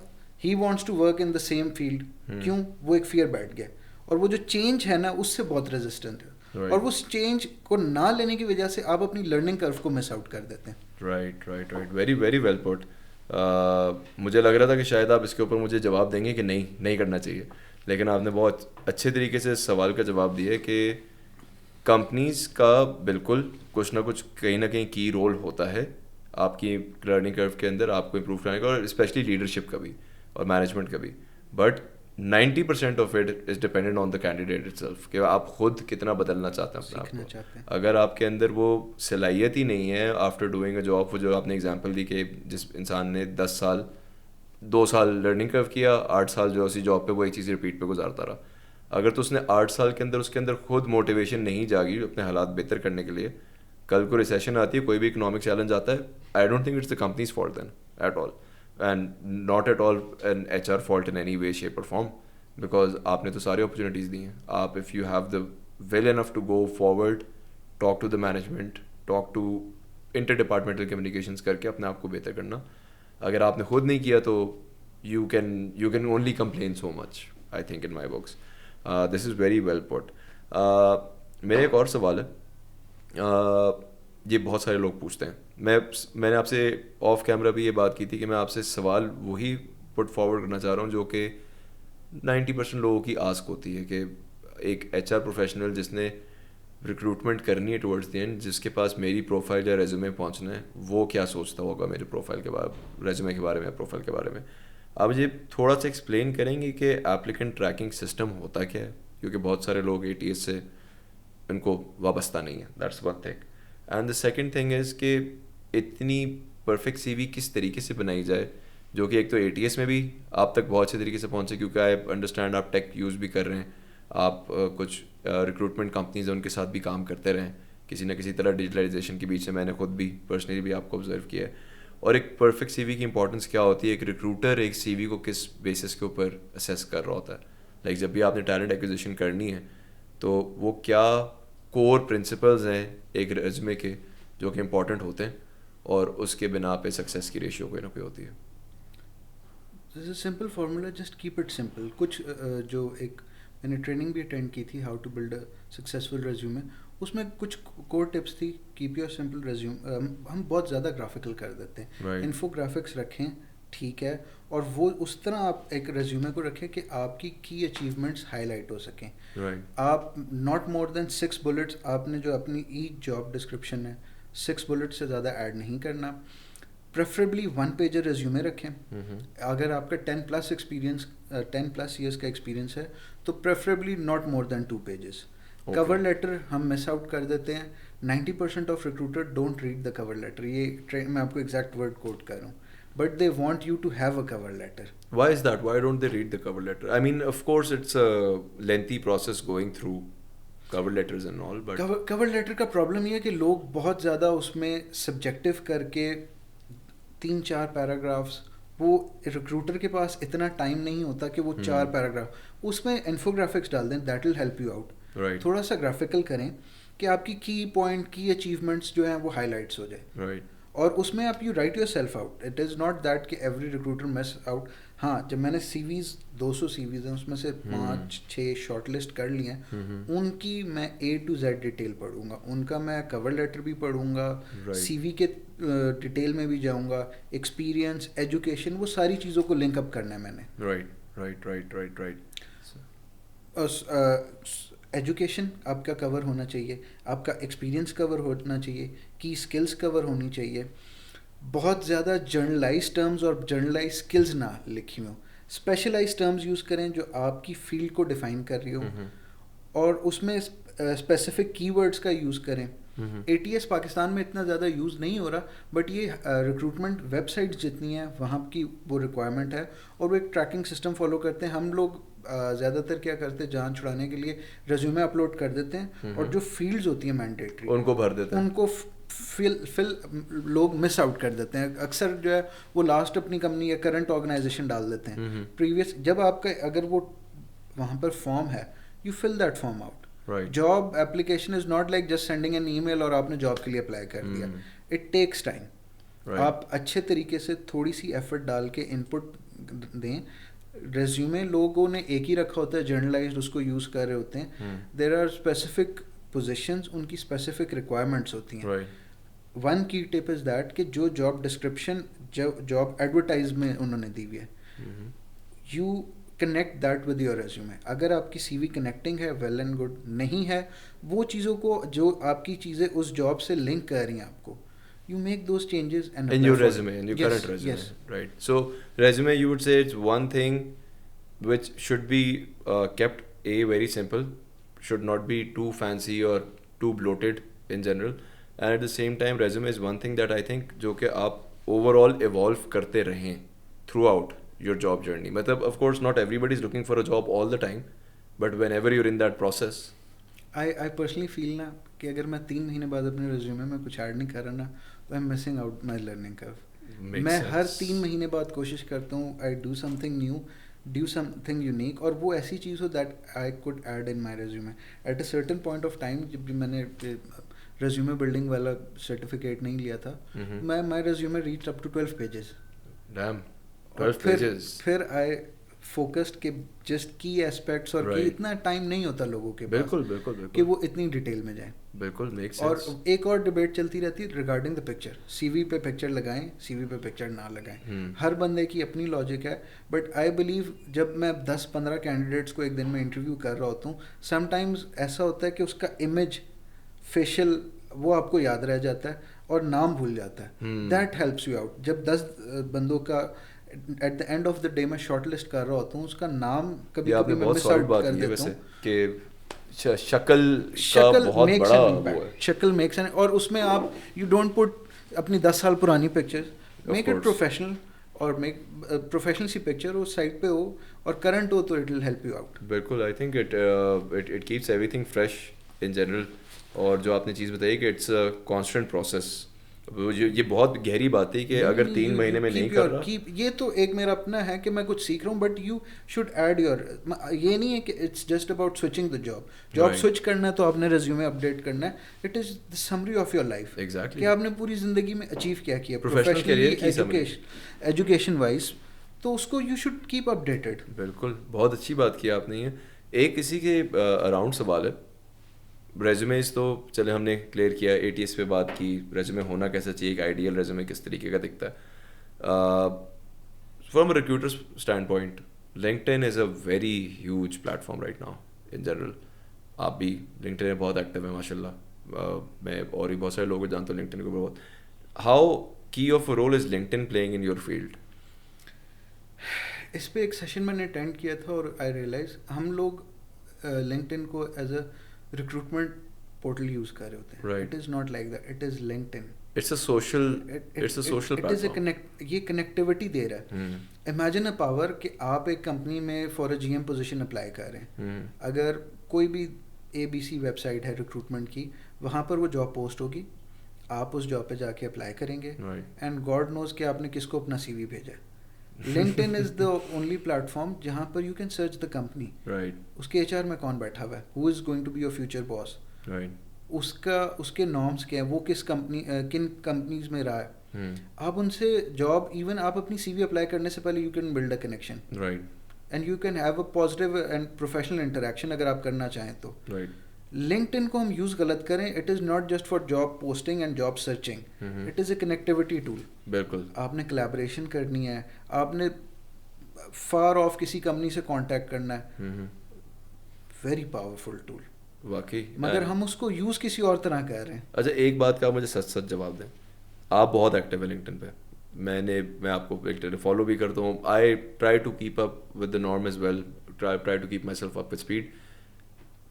he wants to work in the same field, کیوں؟ وہ ایک فیئر بیٹھ گیا, اور وہ جو چینج ہے نا اس سے بہت ریزسٹنٹ ہے, اور اس چینج کو نہ لینے کی وجہ سے آپ اپنی لرننگ کرو کو مس آؤٹ کر دیتے ہیں. رائٹ, ویری ویری ویل پٹ. مجھے لگ رہا تھا کہ شاید آپ اس کے اوپر مجھے جواب دیں گے کہ نہیں کرنا چاہیے, لیکن آپ نے بہت اچھے طریقے سے اس سوال کا جواب دیا کہ کمپنیز کا بالکل کچھ نہ کچھ کہیں نہ کہیں کی رول ہوتا ہے آپ کی لرننگ کرو کے اندر, آپ کو امپروو کرنے کا, اور اسپیشلی لیڈرشپ کا بھی اور مینجمنٹ کا بھی. But 90% of it is dependent on the candidate it self, کہ آپ خود کتنا بدلنا چاہتے ہیں اپنے آپ کو. اگر آپ کے اندر وہ صلاحیت ہی نہیں ہے آفٹر ڈوئنگ اے جاب, جو آپ نے اگزامپل دی کہ جس انسان نے 2 سال لرننگ کرو کیا, 8 سال جو اسی جاب پہ وہی چیز ریپیٹ پہ گزارتا رہا, اگر تو اس نے 8 سال کے اندر خود موٹیویشن نہیں جاگی اپنے حالات بہتر کرنے کے لیے, کل کو ریسیشن آتی ہے, کوئی بھی اکنامک چیلنج آتا ہے, I don't think it's the companies fault then at all, and not at all in H R fault in any way shape or form, because آپ نے تو ساری اپرچونیٹیز دی ہیں. آپ if you have the will enough to go forward, talk to the management, talk to interdepartmental communications کر کے اپنے آپ کو بہتر کرنا. اگر آپ نے خود نہیں کیا تو you can only complain so much, I think in my books. This is very well put. میرا ایک اور سوال ہے, یہ بہت سارے لوگ پوچھتے ہیں, میں نے آپ سے آف کیمرہ بھی یہ بات کی تھی کہ میں آپ سے سوال وہی پٹ فارورڈ کرنا چاہ رہا ہوں جو کہ 90% لوگوں کی آسک ہوتی ہے, کہ ایک ایچ آر پروفیشنل جس نے ریکروٹمنٹ کرنی ہے ٹورڈز دی اینڈ, جس کے پاس میری پروفائل یا ریزیومے پہنچنا ہے, وہ کیا سوچتا ہوگا میرے پروفائل کے بارے, ریزیومے کے بارے میں, پروفائل کے بارے میں. آپ مجھے تھوڑا سا ایکسپلین کریں گے کہ ایپلیکنٹ ٹریکنگ سسٹم ہوتا کیا ہے, کیونکہ بہت سارے لوگ اے ٹی ایس سے ان کو وابستہ نہیں ہے. That's one thing. And the second thing is کہ اتنی پرفیکٹ سی وی کس طریقے سے بنائی جائے جو کہ ایک تو اے ٹی ایس میں بھی آپ تک بہت اچھے طریقے سے پہنچے, کیونکہ آئی انڈرسٹینڈ آپ ٹیک یوز بھی کر رہے ہیں, آپ کچھ ریکروٹمنٹ کمپنیز ہیں ان کے ساتھ بھی کام کرتے رہیں کسی نہ کسی طرح ڈیجیٹلائزیشن کے بیچ سے, میں نے خود بھی پرسنلی بھی آپ کو آبزرو کیا ہے. اور ایک پرفیکٹ سی وی کی امپورٹنس کیا ہوتی ہے, ایک ریکروٹر ایک سی وی کو کس بیسس کے اوپر اسیس کر رہا ہوتا ہے. لائک جب بھی آپ نے ٹیلنٹ ایکوزیشن کرنی ہے تو وہ کیا کور پرنسپلز ہیں ایک ریزیومے کے جو کہ امپورٹنٹ ہوتے ہیں, اور اس کے بنا پہ سکسیس کی ریشیو کوئی نہ کوئی ہوتی ہے. This is simple formula, just keep it simple. کچھ جو ایک میں نے ٹریننگ بھی اٹینڈ کی تھی, how to build a successful resume, اس میں کچھ کور ٹپس تھی. Keep your simple resume. ہم بہت زیادہ گرافیکل کر دیتے ہیں, انفو گرافکس رکھیں ٹھیک ہے, اور وہ اس طرح آپ ایک ریزیومے کو رکھیں کہ آپ کی اچیومنٹس ہائی لائٹ ہو سکیں. آپ ناٹ مور دین 6 بلٹس, آپ نے جو اپنی ایچ جاب ڈسکرپشن ہے 6 بلٹ سے زیادہ ایڈ نہیں کرنا. پریفریبلی 1 پیجر ریزیومے رکھیں. اگر آپ کا 10+ ایکسپیرینس 10+ ایئرس کا ایکسپیرینس ہے تو preferably not more than 2 pages. Cover letter ہم مس آؤٹ کر دیتے ہیں. 90% of recruiter don't read the cover letter. یہ میں آپ کو ایگزیکٹ ورڈ کوٹ کر رہا ہوں. but they want you to have a cover letter. Why is that? Why don't they read the cover letter? I mean, of course it's a lengthy process going through cover letters and all, but cover letter کا problem یہ ہے کہ لوگ بہت زیادہ اس میں subjective کر کے 3-4 پیراگرافس, وہ ریکروٹر کے پاس اتنا ٹائم نہیں ہوتا کہ وہ 4 پیراگراف اس میں انفوگرافکس ڈال دیں, that will help you out. تھوڑا سا گرافیکل کریں کہ آپ کی کی پوائنٹ, کی اچیومنٹس جو ہیں وہ ہائی لائٹس ہو جائے, اور اس میں آپ you write your self out. It is not that کہ ایوری ریکروٹر مس آؤٹ. ہاں, جب میں نے سی ویز 200 سی ویز ہیں اس میں سے 5-6 شارٹ لسٹ کر لی ہیں, ان کی میں A to Z ڈیٹیل پڑھوں گا, ان کا میں کور لیٹر بھی پڑھوں گا, سی وی کے ڈیٹیل میں بھی جاؤں گا, ایکسپیرینس, ایجوکیشن, وہ ساری چیزوں کو لنک اپ کرنا ہے میں نے. رائٹ. ایجوکیشن آپ کا کور ہونا چاہیے, آپ کا ایکسپیرینس کور ہونا چاہیے, کی اسکلس کور ہونی چاہیے. بہت زیادہ جرنلائز ٹرمز اور جرنلائز اسکلز نہ لکھی ہوں, اسپیشلائز ٹرمز یوز کریں جو آپ کی فیلڈ کو ڈیفائن کر رہی ہو, اور اس میں اسپیسیفک کی ورڈس کا یوز کریں. ATS پاکستان میں اتنا زیادہ یوز نہیں ہو رہا, بٹ یہ ریکروٹمنٹ ویب سائٹس جتنی ہیں وہاں کی وہ ریکوائرمنٹ ہے, اور وہ ایک ٹریکنگ سسٹم فالو کرتے ہیں. ہم لوگ زیادہ تر کیا کرتے ہیں, جان چھڑانے کے لیے ریزیومے اپلوڈ کر دیتے ہیں, اور جو فیلڈز ہوتی ہیں مینڈیٹری ان کو بھر دیتے ہیں, ان کو فل لوگ مس آؤٹ کر دیتے ہیں. اکثر جو ہے وہ لاسٹ اپنی کمپنی یا کرنٹ آرگنائزیشن ڈال دیتے ہیں, پریویس. جب آپ کا اگر وہ وہاں پر فارم ہے, you fill that form out. Job application is not like just sending an email اور آپ نے جاب کے لیے اپلائی کر دیا. It takes time. آپ اچھے طریقے سے تھوڑی سی ایفرٹ ڈال کے ان پٹ دیں. ریزیومے لوگوں نے ایک ہی رکھا ہوتا ہے, جرنلائزڈ اس کو یوز کر رہے ہوتے ہیں. دیر آر اسپیسیفک پوزیشنز, ان کی اسپیسیفک ریکوائرمنٹس ہوتی ہیں. ون کی ٹپ از دیٹ کہ جو جاب ڈسکرپشن جاب ایڈورٹائز میں انہوں نے دی ہوئی ہے, you connect that with your resume. اگر آپ کی سی وی کنیکٹنگ ہے, ویل اینڈ گڈ. نہیں ہے, وہ چیزوں کو جو آپ کی چیزیں اس جاب سے لنک کر رہی ہیں آپ کو, you make those changes and in your resume, in your current resume. Yes. Right. So resume, you would say it's one thing which should be kept very simple, should not be too fancy or too bloated in general, and at the same time resume is one thing that I think جو کہ آپ overall evolve کرتے رہیں throughout your job journey. مطلب of course not everybody is looking for a job all the time, but whenever you're in that process, I personally feel نا کہ اگر میں 3 مہینے بعد اپنے ریزیومے میں کچھ ایڈ نہیں کر رہا نا, تو I'm missing out my learning curve. میں ہر 3 مہینے بعد کوشش کرتا ہوں I do something new, do something unique, اور وہ ایسی چیز ہو that I could add in my resume. At a certain point of time, جب بھی میں نے ریزیومے بلڈنگ والا سرٹیفکیٹ نہیں لیا تھا, میں my resume reached up to 12 pages. Damn, 12 pages. پھر I فوکسڈ کہ جسٹ کی ایسپیکٹس, اور کہ اتنا ٹائم نہیں ہوتا لوگوں کے پاس بالکل کہ وہ اتنی ڈیٹیل میں جائیں. بالکل میک سینس. اور ایک اور ڈبیٹ چلتی رہتی ہے ریگارڈنگ دا پکچر. سی وی پہ پکچر لگائیں, سی وی پہ پکچر نہ لگائیں. ہر بندے کی اپنی لاجک ہے, بٹ آئی بلیو جب میں 10-15 کینڈیڈیٹس کو ایک دن میں انٹرویو کر رہا ہوتا ہوں, سم ٹائمز ایسا ہوتا ہے کہ اس کا امیج, فیشیل, وہ آپ کو یاد رہ جاتا ہے اور نام بھول جاتا ہے. That helps you out. جب 10 بندوں کا at the end of the day میں شارٹ لسٹ کر رہا ہوتا ہوں, اس کا نام کبھی کبھی میں مس آؤٹ کر دیتا ہوں کہ شکل کا بہت بڑا وہ ہے. شکل میکس این, اور اس میں آپ یو ڈونٹ پٹ اپنی 10 سال پرانی پکچر, میک اٹ پروفیشنل, اور میک پروفیشنل سی پکچر ہو, سائٹ پہ ہو اور کرنٹ ہو, تو it will help you out. بالکل, I think it keeps everything fresh in general. اور جو آپ نے چیز بتائی کہ اٹس اے کانسٹنٹ پروسیس, یہ بہت گہری بات ہے کہ اگر 3 مہینے میں نہیں کر رہا. یہ تو ایک میرا اپنا ہے کہ میں کچھ سیکھ رہا ہوں, but you should add your, یہ نہیں ہے کہ it's just about switching the job switch کرنا ہے تو آپ نے ریزیومے اپڈیٹ کرنا ہے. It is the summary of your life, کہ آپ نے پوری زندگی میں اچیو کیا کیا پروفیشنلی, ایجوکیشن وائز, تو اس کو یو شوڈ کیپ اپڈیٹڈ. بالکل, بہت اچھی بات کی آپ نے. ایک اسی کے اراؤنڈ سوال ہے. ریزیومیز تو چلے ہم نے کلیئر کیا, ATS پہ بات کی, ریزیومے ہونا کیسا چاہیے, ایک آئیڈیل ریزیومے کس طریقے کا دکھتا ہے. From recruiters standpoint, LinkedIn is a very huge platform right now in general. آپ بھی لنکڈ ان میں بہت ایکٹیو ہیں ماشاء اللہ. میں اور بھی بہت سارے لوگ جانتا ہوں لنکڈ ان کو بہت. How key of role is LinkedIn playing in your field? اس پہ ایک سیشن میں نے اٹینڈ کیا تھا, اور آئی ریئلائز ہم لوگ لنکڈ ان کو as a recruitment portal use کر رہے ہوتے ہیں. It is not like that, it is LinkedIn. It's a social platform. یہ کنیکٹیوٹی دے رہا ہے. امیجن اے پاور کہ آپ ایک کمپنی میں for a G M position apply کر رہے ہیں. اگر کوئی بھی ABC ویب سائٹ ہے ریکروٹمنٹ کی, وہاں پر وہ جاب پوسٹ ہوگی, آپ اس جاب پہ جا کے اپلائی کریں گے, اینڈ گاڈ نوز کہ آپ نے کس کو اپنا CV بھیجا ہے. LinkedIn is the only platform جہاں پر you can search the company. اس کے HR میں کون بیٹھا ہوا ہے, who is going to be your future boss, اس کے نارمس کیا ہیں, وہ کن کمپنیز میں رہا ہے. آپ ان سے جاب, ایون آپ اپنی CV اپلائی کرنے سے پہلے you can build a connection and you can have a positive and professional interaction اگر آپ کرنا چاہیں تو. LinkedIn کو ہم یوز غلط کریں, it is not just for job posting and job searching, it is a connectivity tool. بالکل. آپ نے کلیبریشن کرنی ہے, آپ نے فار آف کسی کمپنی سے کانٹیکٹ کرنا ہے, ویری پاورفل ٹول واقعی, مگر ہم اس کو یوز کسی اور طرح کر رہے ہیں. اچھا ایک بات کا مجھے سچ جواب دیں, آپ بہت ایکٹیو ہیں LinkedIn پہ, میں آپ کو LinkedIn فالو بھی کرتا ہوں. I try to keep up with the norm as well, try to keep myself up with speed.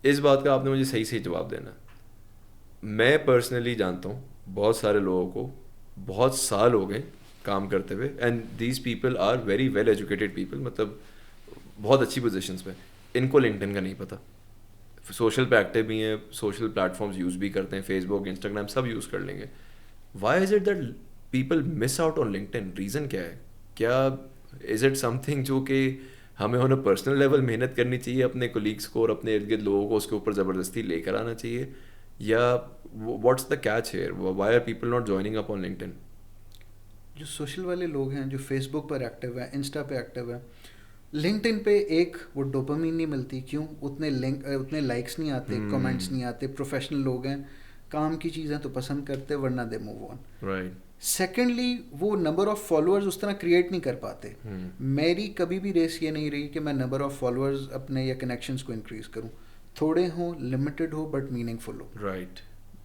اس بات کا آپ نے مجھے صحیح جواب دینا. میں پرسنلی جانتا ہوں بہت سارے لوگوں کو, بہت سال ہو گئے کام کرتے ہوئے, and these people are very well educated people, مطلب بہت اچھی پوزیشنس پہ. ان کو LinkedIn کا نہیں پتہ. سوشل پہ ایکٹیو بھی ہیں, سوشل پلیٹفارمس یوز بھی کرتے ہیں, فیس بک, انسٹاگرام سب یوز کر لیں گے. Why is it that people miss out on LinkedIn؟ Reason کیا ہے؟ کیا از اٹ سم تھنگ جو کہ ہمیں آن اے پرسنل لیول محنت کرنی چاہیے اپنے کولیگس کو اور اپنے ارد گرد لوگوں کو اس کے اوپر زبردستی لے کر آنا چاہیے, یا what's the catch here? Why are people not joining up on LinkedIn؟ جو سوشل والے لوگ ہیں, جو فیس بک پر ایکٹیو ہیں, انسٹا پہ ایکٹیو ہیں, LinkedIn پہ ایک وہ ڈوپامین نہیں ملتی. کیوں؟ اتنے لائکس نہیں آتے, کمنٹس نہیں آتے. پروفیشنل لوگ ہیں, کام کی چیزیں تو پسند کرتے, ورنہ دے موو آن. سیکنڈلی وہ نمبر آف فالوورز اس طرح کریٹ نہیں کر پاتے. میری کبھی بھی ریس یہ نہیں رہی کہ میں نمبر آف فالوورز اپنے یا کنیکشنز کو انکریز کروں. تھوڑے ہوں, لمیٹڈ ہو, بٹ میننگ فل ہو.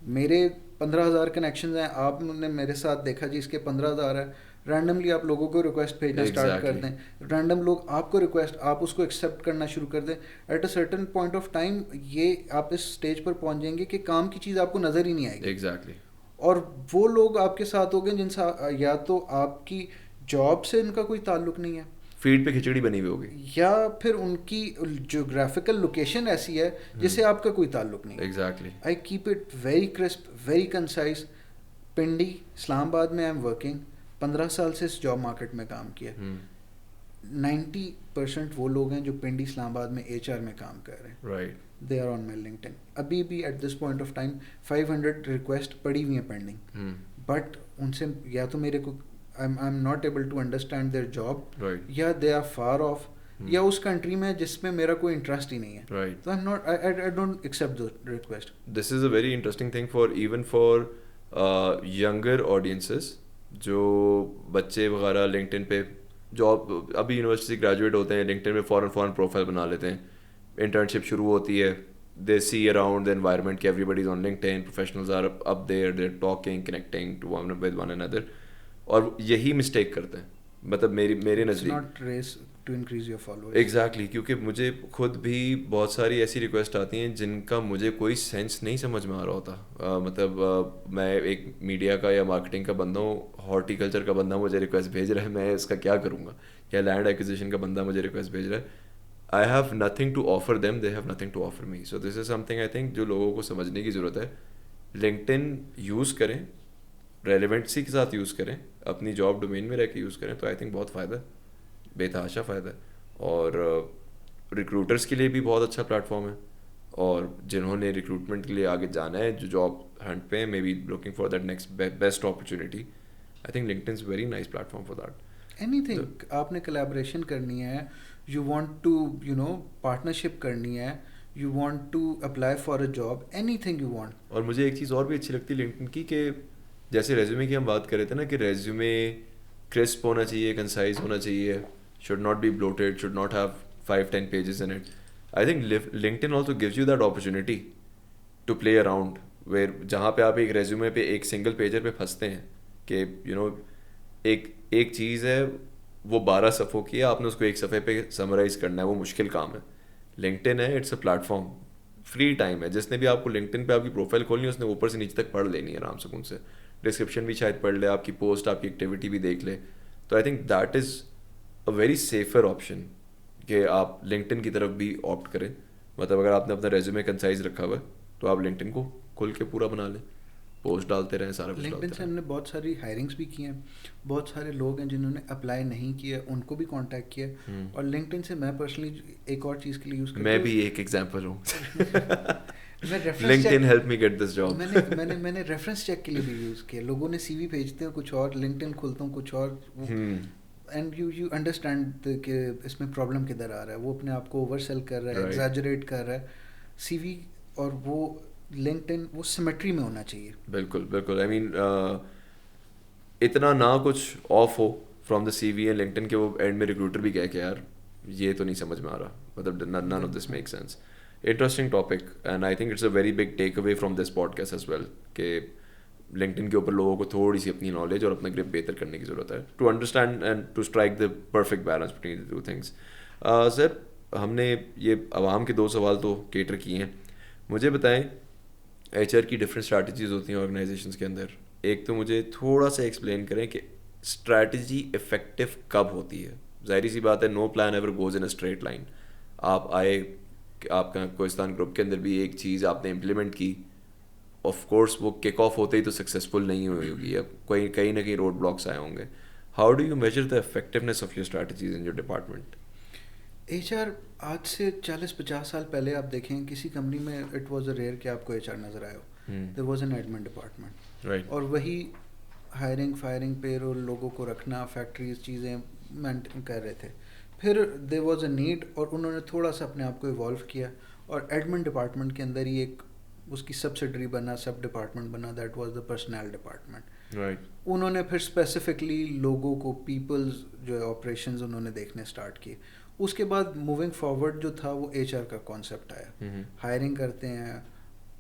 میرے 15,000 کنیکشنز ہیں, آپ نے میرے ساتھ دیکھا جی اس کے 15,000 ہے. رینڈملی آپ لوگوں کو ریکویسٹ بھیجنا اسٹارٹ کر دیں, رینڈم لوگ آپ کو ریکویسٹ, آپ اس کو ایکسیپٹ کرنا شروع کر دیں. At a certain point of time یہ آپ اس اسٹیج پر پہنچ جائیں گے کہ کام کی چیز آپ کو نظر ہی نہیں آئے گی. ایگزیکٹلی. اور وہ لوگ آپ کے ساتھ ہو گئے جن سے یا تو آپ کی جاب سے ان کا کوئی تعلق نہیں ہے, فیڈ پہ کھچڑی بنی ہوئی ہوگی, یا پھر ان کی جیوگرافیکل لوکیشن ایسی ہے جس سے آپ کا کوئی تعلق نہیں. Exactly. I keep it very crisp, very concise. Pindi, Islamabad میں آئی ایم ورکنگ, 15 سال سے اس جاب مارکیٹ میں کام کیا. 90% وہ لوگ ہیں جو پنڈی, اسلام آباد میں HR میں کام کر رہے ہیں. They are on my LinkedIn. ابھی بھی at this point of time 500 request پڑی ہوئی ہیں پینڈنگ, بٹ ان سے یا تو میرے کو I'm not able to understand their job, یا they are far off, یا اس کنٹری میں جس میں میرا کوئی انٹرسٹ ہی نہیں ہے. تو I don't accept those request. This is a very interesting thing for even for younger audiences, جو بچے وغیرہ LinkedIn پہ جاب ابھی یونیورسٹی سے گریجویٹ ہوتے ہیں, LinkedIn پہ فوراً پروفائل بنا لیتے ہیں. انٹرنشپ شروع ہوتی ہے, they see around the environment کہ everybody is on LinkedIn, professionals are up there, they are talking, connecting to with one another, اور یہی مسٹیک کرتے ہیں. مطلب میرے نزدیک ایگزیکٹلی, کیونکہ مجھے خود بھی بہت ساری ایسی ریکویسٹ آتی ہیں جن کا مجھے کوئی سینس نہیں سمجھ میں آ رہا ہوتا. مطلب میں ایک میڈیا کا یا مارکیٹنگ کا بندہ ہوں, ہارٹیکلچر کا بندہ مجھے ریکویسٹ بھیج رہا ہے, میں اس کا کیا کروں گا, یا لینڈ ایکوزیشن کا بندہ مجھے ریکویسٹ بھیج رہا ہے. I have nothing to offer them, they have nothing to offer me. So this is something I think جو لوگوں کو سمجھنے کی ضرورت ہے. LinkedIn یوز کریں, ریلیونٹسی کے ساتھ یوز کریں, اپنی جاب ڈومین میں رہ کے یوز کریں, تو آئی تھنک بہت فائدہ ہے, بے تحاشا فائدہ ہے. اور ریکروٹرس کے لیے بھی بہت اچھا پلیٹفارم ہے, اور جنہوں نے ریکروٹمنٹ کے لیے آگے جانا ہے, جو جاب ہنٹ پہ ہیں, may be looking for that next best opportunity, I think LinkedIn is very nice platform for that. Anything آپ نے کولیبریشن کرنی ہے, یو وانٹ ٹو پارٹنرشپ کرنی ہے, you want to apply for a job, anything you want. اور مجھے ایک چیز اور بھی اچھی لگتی ہے LinkedIn کی, کہ جیسے ریزیومے کی ہم بات کر رہے تھے نا, کہ ریزیومے کرسپ ہونا چاہیے, کنسائز ہونا چاہیے, should not be bloated, should not have 5-10 pages in it. I think LinkedIn also gives you that opportunity to play around, where جہاں پہ آپ ایک ریزیومے پہ ایک سنگل پیجر پہ پھنستے ہیں کہ ایک چیز ہے وہ 12 صفحوں کی ہے, آپ نے اس کو ایک صفحے پہ سمرائز کرنا ہے, وہ مشکل کام ہے. LinkedIn ہے, it's a platform, free time ہے, جس نے بھی آپ کو LinkedIn پہ آپ کی پروفائل کھولنی ہے اس نے اوپر سے نیچے تک پڑھ لینی ہے آرام سکون سے. ڈسکرپشن بھی شاید پڑھ لے, آپ کی پوسٹ, آپ کی ایکٹیویٹی بھی دیکھ لے. تو I think that is a very safer option کہ آپ لنکڈ ان کی طرف بھی آپٹ کریں. مطلب اگر آپ نے اپنا ریزیومے کنسائز رکھا ہوا ہے تو آپ لنکڈ ان کو کھول کے پورا بنا لیں, پوسٹ ڈالتے رہیں, سارا کچھ ڈالتے رہیں. لنکڈ ان سے ہم نے بہت ساری ہائرنگس بھی کی ہیں, بہت سارے لوگ ہیں جنہوں نے اپلائی نہیں کیا ان کو بھی کانٹیکٹ کیا. اور لنکڈ ان سے میں پرسنلی ایک اور چیز کے لیے یوز کرتا ہوں, میں بھی ایک ایگزامپل ہوں. LinkedIn help me get this job. میں نے ریفرنس چیک کے لیے بھی یوز کیا. لوگوں نے سی وی بھیجتے ہیں کچھ اور, لنکڈ ان کھولتا ہوں کچھ اور, اینڈ یو انڈرسٹینڈ کہ اس میں پرابلم کدھر آ رہا ہے. وہ اپنے آپ کو اوور سیل کر رہا ہے, ایگزیجریٹ کر رہا ہے. سی وی اور وہ لنکڈ ان وہ سیمیٹری میں ہونا چاہیے. بالکل بالکل. آئی مین اتنا نہ کچھ آف ہو from the C V and LinkedIn کہ وہ اینڈ میں ریکروٹر بھی کہے کہ یار یہ تو نہیں سمجھ میں آ رہا. مطلب none of this make sense. Interesting topic and I think it's a very big takeaway from this podcast as well کہ لنکڈ ان کے اوپر لوگوں کو تھوڑی سی اپنی نالج اور اپنا گرپ بہتر کرنے کی ضرورت ہے to understand and to strike the perfect balance between the two things. Sir ہم نے یہ عوام کے 2 سوال تو کیٹر کیے ہیں. مجھے بتائیں ایچ آر کی ڈفرینٹ اسٹریٹجیز ہوتی ہیں آرگنائزیشنس کے اندر. ایک تو مجھے تھوڑا سا ایکسپلین کریں کہ اسٹریٹجی افیکٹو کب ہوتی ہے. ظاہری سی بات ہے no plan ever goes in a straight line. آپ آئے, آپ کا کوہستان گروپ کے اندر بھی ایک چیز آپ نے امپلیمنٹ کی, آف کورس وہ کک آف ہوتے ہی تو سکسیزفل نہیں ہوئی ہوگی, اب کہیں نہ کہیں روڈ بلاکس آئے ہوں گے. How do you measure the effectiveness of your strategies in your department? H R آج سے 40-50 سال پہلے آپ دیکھیں کسی کمپنی میں اٹ واز اے ریئر کہ آپ کو ایچ آر نظر آئے ہو. There was an admin department, اور وہی ہائرنگ فائرنگ پے رول لوگوں کو رکھنا, فیکٹریز چیزیں مینٹین کر رہے تھے. پھر دیر واز اے نیڈ اور انہوں نے تھوڑا سا اپنے آپ کو ایوالو کیا اور ایڈمن ڈپارٹمنٹ کے اندر ہی ایک اس کی سبسڈری بنا, سب ڈپارٹمنٹ بنا, that was the personal department. انہوں نے پھر اسپیسیفکلی لوگوں کو پیپلز جو ہے آپریشنز انہوں نے دیکھنے اسٹارٹ کیے. اس کے بعد موونگ فارورڈ جو تھا وہ ایچ آر کا کانسیپٹ آیا. ہائرنگ کرتے ہیں,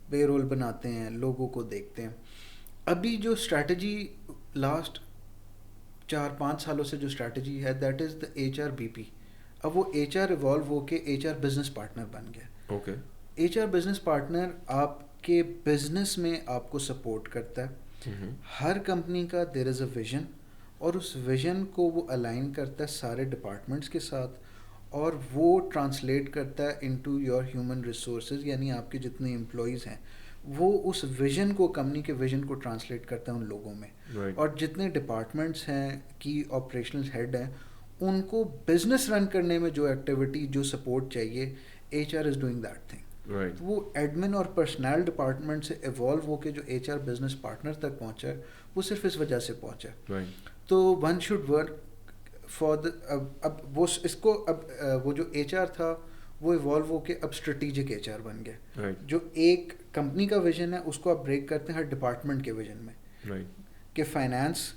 پے رول بناتے ہیں, لوگوں کو دیکھتے ہیں. ابھی جو اسٹریٹجی لاسٹ 4-5 سالوں سے جو اسٹریٹجی ہے that is the H R B P. اب وہ ایچ آر ایوالو ہو کے ایچ آر بزنس پارٹنر بن گیا. Okay. H R business partner آپ کے بزنس میں آپ کو سپورٹ کرتا ہے. ہر کمپنی کا دیر از اے ویژن, اور اس ویژن کو وہ الائن کرتا ہے سارے ڈپارٹمنٹس کے ساتھ, اور وہ ٹرانسلیٹ کرتا ہے انٹو یور ہیومن ریسورسز, یعنی آپ کے جتنے امپلائیز ہیں وہ اس ویژن کو, کمپنی کے ویژن کو ٹرانسلیٹ کرتا ہے ان لوگوں میں. اور جتنے ڈپارٹمنٹس ہیں کی آپریشنل ہیڈ ہیں ان کو بزنس رن کرنے میں جو ایکٹیویٹی جو سپورٹ چاہیے, H R is doing that thing. وہ ایڈمن اور پرسنل ڈپارٹمنٹ سے ایوالو ہو کے جو ایچ آر بزنس پارٹنر تک پہنچا ہے وہ صرف اس وجہ سے پہنچا. تو one should work for the, اب وہ اس کو اب وہ جو ایچ آر تھا وہ ایوالو ہو کے اب اسٹریٹجک ایچ آر بن گیا. جو ایک کمپنی کا ویژن ہے اس کو آپ بریک کرتے ہیں ہر ڈپارٹمنٹ کے ویژن میں, کہ finance,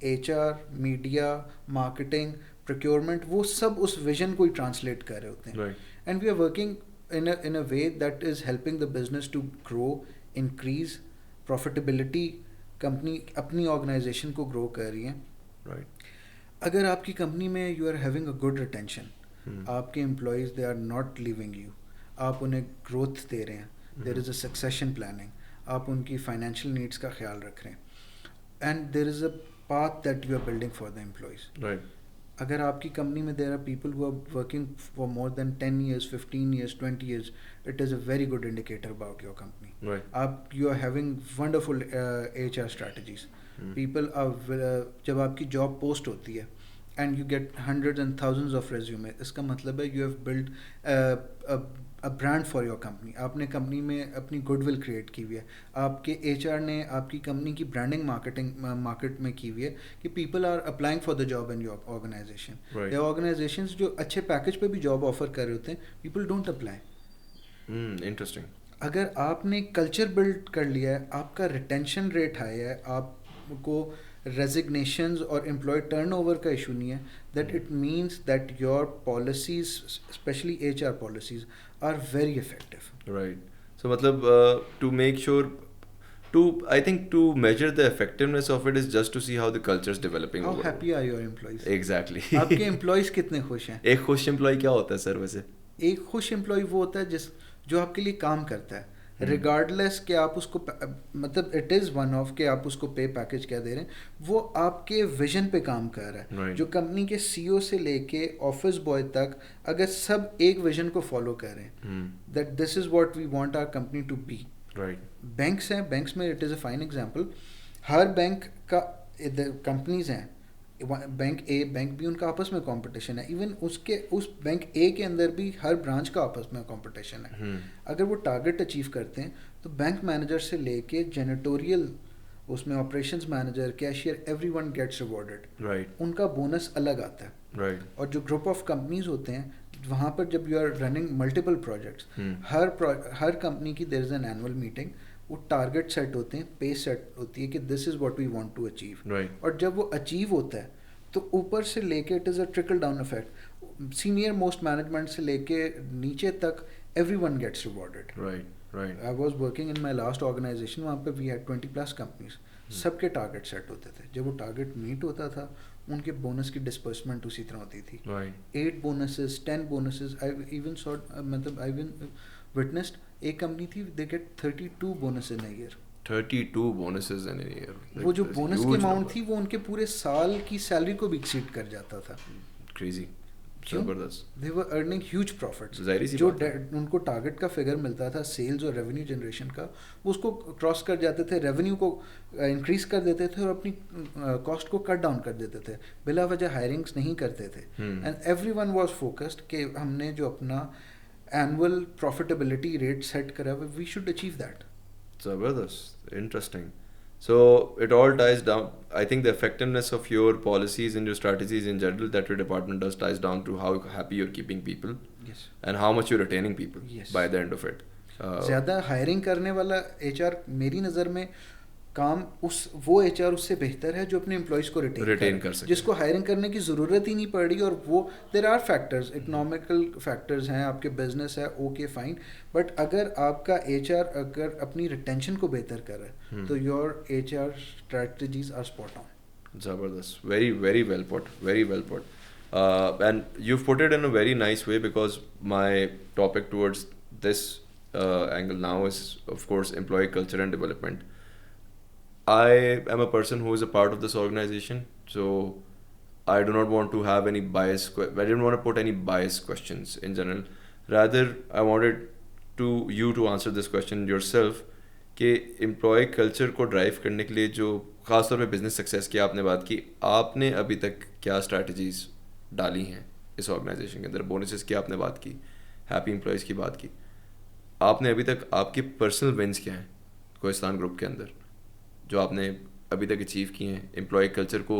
H R, media, marketing, procurement, وہ سب اس ویژن کو ہی ٹرانسلیٹ کر رہے ہوتے ہیں. And we are working in a way that is helping the business to grow, increase profitability. Company اپنی آرگنائزیشن کو گرو کر رہی ہیں. اگر آپ کی کمپنی میں you are having a good retention, آپ کے employees they are not leaving you, آپ انہیں گروتھ دے رہے ہیں, دیر از اے سکسیشن پلاننگ, آپ ان کی فائنینشیل نیڈس کا خیال رکھ رہے ہیں, and there is a path that you are building for the employees. اگر آپ کی کمپنی میں there are people who are working for more than 10 years, 15 years, 20 years, it is a very good indicator about your company. آپ you are having wonderful HR strategies. People are جب آپ کی job post ہوتی ہے and you get hundreds and thousands of resume, اس کا مطلب ہے you have built a brand for your company. آپ نے کمپنی میں اپنی گڈ ول کریٹ کی ہوئی ہے. آپ کے ایچ آر نے آپ کی کمپنی کی برانڈنگ مارکیٹ میں کی ہوئی ہے کہ people are applying for the job in your organization. یہ آرگنائزیشنز جو اچھے پیکج پہ بھی جاب آفر کر رہے ہوتے ہیں, پیپل ڈونٹ اپلائی. انٹرسٹنگ. اگر آپ نے کلچر بلڈ کر لیا ہے, آپ کا ریٹینشن ریٹ ہائی ہے, آپ کو ریزگنیشنز اور امپلائی ٹرن اوور کا ایشو نہیں ہے, that it means that your policies, especially H R policies, are very effective. Right. So matlab to make sure I think to measure the effectiveness of it is just to see how the culture is developing. How happy are your employees? Exactly. آپ کے employees کتنے خوش ہیں؟ ایک خوش employee کیا ہوتا ہے سر ویسے؟ ایک خوش امپلائی وہ ہوتا ہے جو آپ کے لیے کام کرتا ہے, ریگارڈلیس کہ آپ اس کو مطلب اٹ از ون آف کہ آپ اس کو پے پیکج کیا دے رہے ہیں, وہ آپ کے ویژن پہ کام کر رہا ہے. جو کمپنی کے سی او سے لے کے آفس بوائے تک اگر سب ایک ویژن کو فالو کر رہے ہیں, that this is what we want our company to be. Banks ہیں, بینکس میں it is a fine example. ہر بینک کا کمپنیز ہیں, بینک اے بینک بی, ان کا آپس میں کمپٹیشن ہے. ایون اس بینک اے کے اندر بھی ہر برانچ کا آپس میں کمپٹیشن ہے. اگر وہ ٹارگیٹ اچیو کرتے ہیں تو بینک مینیجر سے لے کے جینیٹوریل, اس میں operations manager, cashier, everyone gets rewarded. ان کا بونس الگ آتا ہے. اور جو گروپ آف کمپنیز ہوتے ہیں وہاں پر جب you are running multiple projects, ہر کمپنی کی there is an annual meeting, وہ ٹارگیٹ سیٹ ہوتے ہیں, پے سیٹ ہوتی ہے کہ this is what we want to achieve. اور جب وہ اچیو ہوتا ہے تو اوپر سے لے کے it is a trickle down effect, senior most management سے لے کے نیچے تک everyone gets rewarded. I was working in my last organization, وہاں پہ وی ہیڈ 20+ کمپنیز, سب کے ٹارگیٹ سیٹ ہوتے تھے. جب وہ ٹارگیٹ میٹ ہوتا تھا ان کے بونس کی ڈسپرسمنٹ اسی طرح ہوتی تھی. 8 بونسز 10 بونسز. مطلب آئی ایون وٹنسڈ ایک کمپنی تھی, they get 32 bonuses in a year. 32 bonuses in a year. وہ جو بونس کی اماؤنٹ تھی وہ ان کے پورے سال کی سیلری کو بھی ایکسیڈ کر جاتا تھا. Crazy. They were earning huge profits. جو ان کو ٹارگیٹ کا فگر ملتا تھا سیلز اور ریونیو جنریشن کا, وہ اس کو کراس کر جاتے تھے, ریونیو کو انکریز کر دیتے تھے اور اپنی کاسٹ کو کٹ ڈاؤن کر دیتے تھے, بلا وجہ ہائرنگس نہیں کرتے تھے. And every one was focused کہ ہم نے جو اپنا اینول پروفیٹیبلٹی ریٹ سیٹ کرا ہے, we should achieve that. Zabardast. Interesting. So it all ties down, I think the effectiveness of your policies and your strategies in general that your department does ties down to how happy you're keeping people. Yes. And how much you're retaining people. Yes. By the end of it. زیادہ hiring کرنے والا H R میری نظر میں کام وہ H R اس سے بہتر ہے جو اپنے امپلائیز کو ریٹین کر سکے, جس کو ہائرنگ کرنے کی ضرورت ہی نہیں پڑ رہی. اور وہ there are factors, economical factors ہیں, آپ کے بزنس ہے, اوکے فائن, بٹ اگر آپ کا ایچ آر اگر اپنی ریٹینشن کو بہتر کر رہا ہے تو your H R strategies are spot on. زبردست. Very very well put, very well put. And you've put it in a very nice way, because my topic towards this angle now is of course employee culture and development. I am a person who is a part of this organization, so I do not want to have any bias. I didn't want to put any bias questions in general. Rather, I wanted you to answer this question yourself, کہ employee culture کو drive کرنے کے لیے جو خاص طور پہ business success کی آپ نے بات کی, آپ نے ابھی تک کیا اسٹریٹجیز ڈالی ہیں اس آرگنائزیشن کے اندر؟ بونسز کی آپ نے بات کی, ہیپی امپلائیز کی بات کی, آپ نے ابھی تک آپ کے پرسنل ونس کیا ہیں کوہستان گروپ کے اندر جو آپ نے ابھی تک اچیو کی ہیں امپلائی کلچر کو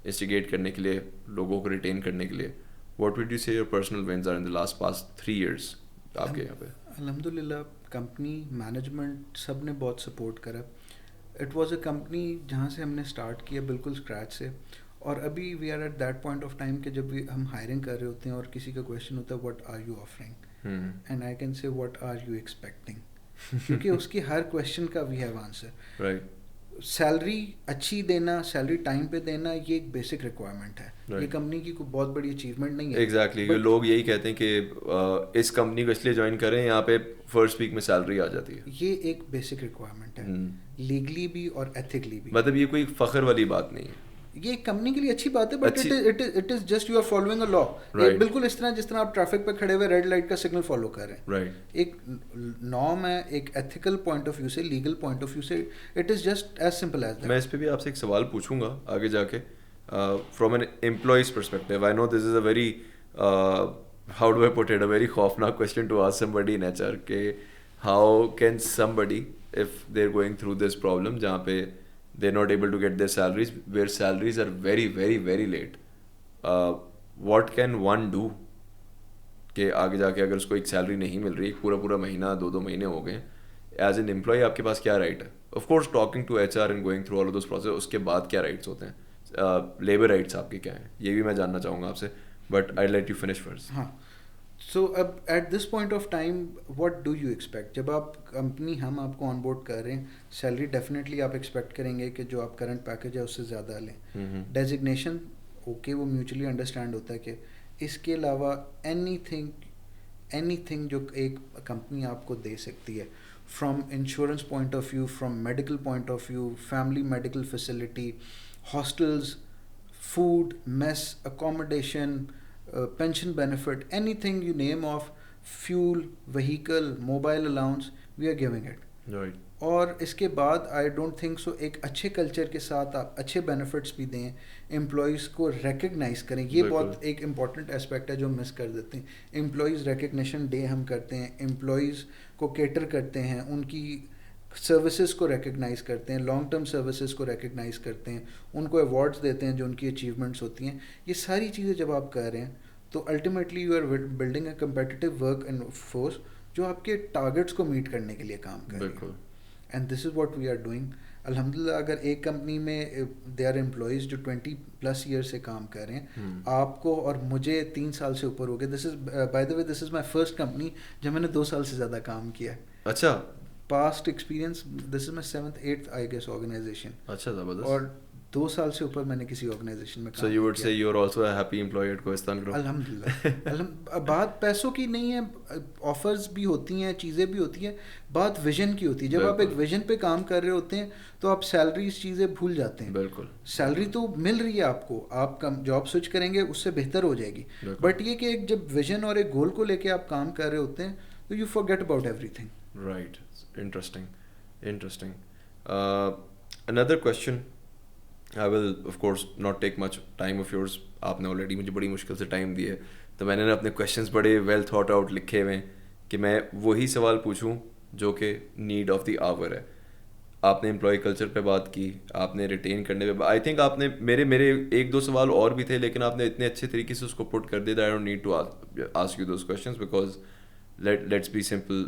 انسٹیگیٹ کرنے کے لیے, لوگوں کو ریٹین کرنے کے لیے؟ What would you say your personal ones are in the past 3 years آپ کے یہاں پہ؟ الحمد للہ کمپنی مینجمنٹ سب نے بہت سپورٹ کرا. اٹ واز اے کمپنی جہاں سے ہم نے اسٹارٹ کیا بالکل اسکریچ سے, اور ابھی we are at that point of time کہ جب ہم ہائرنگ کر رہے ہوتے ہیں اور کسی کا کویشچن ہوتا ہے what are you offering, and I can say what are you expecting, کیونکہ اس کی ہر کویشچن کا وی ہیو آنسر. سیلری اچھی دینا, سیلری ٹائم پہ دینا, یہ ایک بیسک ریکوائرمنٹ ہے. یہ کمپنی کی کوئی بہت بڑی اچیومنٹ نہیں ہے. ایگزیکٹلی, لوگ یہی کہتے ہیں کہ اس کمپنی کو اس لیے جوائن کریں یہاں پہ فرسٹ ویک میں سیلری آ جاتی ہے. یہ ایک بیسک ریکوائرمنٹ ہے, لیگلی بھی اور ایتھیکلی بھی. مطلب یہ کوئی فخر والی بات نہیں ہے, یہ کمپنی کے لیے اچھی بات ہے, but it is just you are following a law. بالکل اس طرح جس طرح آپ ٹریفک پہ کھڑے ہوئے ریڈ لائٹ کا سگنل فالو کر رہے ہیں. ایک نارم ہے, ایک ایتھیکل پوائنٹ آف ویو سے, لیگل پوائنٹ آف ویو سے, it is just as simple as that. میں اس پہ بھی آپ سے ایک سوال پوچھوں گا آگے جا کے, from an employee's perspective. I know this is a very how do I put it, a very خوفناک question to ask somebody in HR, کہ ہاؤ کین somebody if they're going through this problem جہاں پہ they're not able to get their salaries, where salaries are very very very late, what can one do کہ آگے جا کے اگر اس کو ایک سیلری نہیں مل رہی, ایک پورا مہینہ 2 مہینے ہو گئے, ایز این امپلائی آپ کے پاس کیا رائٹ ہے؟ Of course talking to H R and going through all of those process, اس کے بعد کیا رائٹس ہوتے ہیں, لیبر رائٹس آپ کے کیا ہیں, یہ بھی میں جاننا چاہوں گا آپ سے, but I let you finish first. ہاں, سو اب at this point of time what do you expect? جب آپ کمپنی ہم آپ کو آن بورڈ کر رہے ہیں, سیلری ڈیفینیٹلی آپ ایکسپیکٹ کریں گے کہ جو آپ کرنٹ پیکج ہے اس سے زیادہ لیں. ڈیزگنیشن اوکے, وہ میوچلی انڈرسٹینڈ ہوتا ہے کہ اس کے علاوہ اینی تھنگ جو ایک کمپنی آپ کو دے سکتی ہے. from insurance point of view, from medical point of view, family medical facility, hostels, food, mess, accommodation, pension benefit, anything you name of, fuel, vehicle, mobile allowance, we are giving it. Right. اور اس کے بعد آئی don't think so ایک اچھے culture کے ساتھ آپ اچھے benefits بھی دیں, امپلائیز کو ریکگنائز کریں. یہ بہت ایک امپورٹنٹ اسپیکٹ ہے جو مس کر دیتے ہیں. امپلائیز ریکگنیشن ڈے ہم کرتے ہیں, امپلائیز کو کیٹر کرتے ہیں, ان کی سروسز کو ریکگنائز کرتے ہیں, لانگ ٹرم سروسز کو ریکگنائز کرتے ہیں, ان کو ایوارڈس دیتے ہیں جو ان کی اچیومنٹس ہوتی ہیں. یہ ساری چیزیں جب آپ کر رہے ہیں تو ultimately you are building a competitive work and force جو آپ کے ٹارگیٹس کو میٹ کرنے کے لیے کام کر رہے ہیں. بالکل. And this is what we are doing. الحمد للہ اگر ایک کمپنی میں دے آر امپلائیز جو 20+ ایئر سے کام کر رہے ہیں, آپ کو اور مجھے 3 سال سے اوپر ہو گئے. This is by the way this is my first company جب میں نے 2 سال سے زیادہ کام کیا ہے. اچھا. Past experience this is my 7th 8th I guess organization. اچھا زبردست. اور 2 سال سے اوپر میں نے کسی آرگنائزیشن میں کام کیا. So you would say you are also a happy employee at Kohistan group. الحمد للہ. بات پیسوں کی نہیں ہے, آفرز بھی ہوتی ہیں, چیزیں بھی ہوتی ہیں, بات ویژن کی ہوتی ہے. جب آپ ایک ویژن پہ کام کر رہے ہوتے ہیں تو آپ سیلریز چیزیں بھول جاتے ہیں. بالکل. سیلری تو مل رہی ہے آپ کو, آپ جاب سوئچ کریں گے اس سے بہتر ہو جائے گی, بٹ یہ کہ ایک جب ویژن اور ایک گول کو لے کے آپ کام کر رہے ہوتے ہیں تو you forget about every thing. Right. Interesting. Another question. I will of course not take much time of yours. آپ نے already مجھے بڑی مشکل سے ٹائم دی ہے, تو میں نے اپنے questions بڑے well thought out لکھے ہوئے ہیں کہ میں وہی سوال پوچھوں جو کہ need of the hour ہے. آپ نے امپلائی کلچر پہ بات کی, آپ نے ریٹین کرنے پہ, آئی تھنک آپ نے میرے 1-2 سوال اور بھی تھے لیکن آپ نے اتنے اچھے طریقے سے اس کو پٹ کر دیا that I don't need to ask you those questions because let's be simple,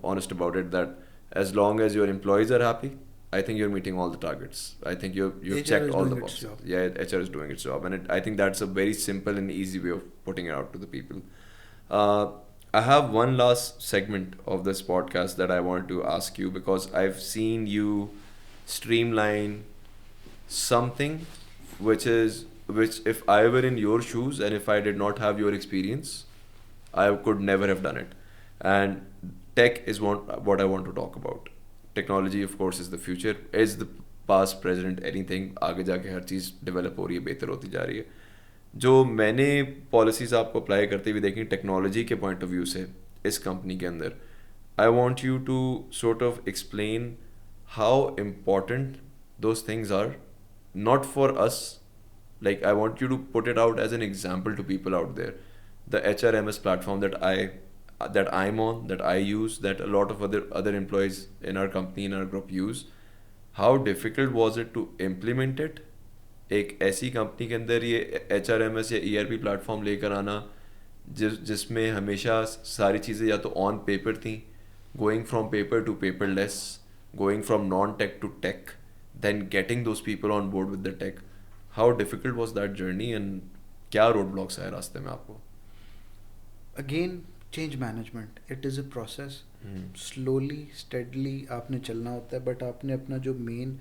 honest about it, that as long as your employees are happy, I think you're meeting all the targets. I think you've checked all the boxes. Yeah, HR is doing its job, and I think that's a very simple and easy way of putting it out to the people. I have one last segment of this podcast that I want to ask you because I've seen you streamline something which if I were in your shoes and if I did not have your experience, I could never have done it. And tech is what I want to talk about. Technology of course is the future, is the past, present, anything. آگے جا کے ہر چیز develop ہو رہی ہے, بہتر ہوتی جا رہی ہے. جو میں نے پالیسیز آپ کو اپلائی کرتے ہوئے دیکھیں ٹیکنالوجی کے پوائنٹ آف ویو سے اس کمپنی کے اندر, I want you to sort of explain how important those things are, not for us, like I want you to put it out as an example to people out there. The HRMS platform that I'm on, that I use, that a lot of other employees in our company, in our group use. How difficult was it to implement it? ایک ایسی company کے اندر یہ HRMS یا ERP platform لے کر آنا جس میں ہمیشہ ساری چیزیں یا تو آن پیپر تھیں, going from paper to paperless, going from non-tech to tech, then getting those people on board with the tech. How difficult was that journey and کیا روڈ بلاکس آئے راستے میں آپ کو؟ Again change management, it is a process. Slowly اسٹیڈلی آپ نے چلنا ہوتا ہے, بٹ آپ نے اپنا جو مین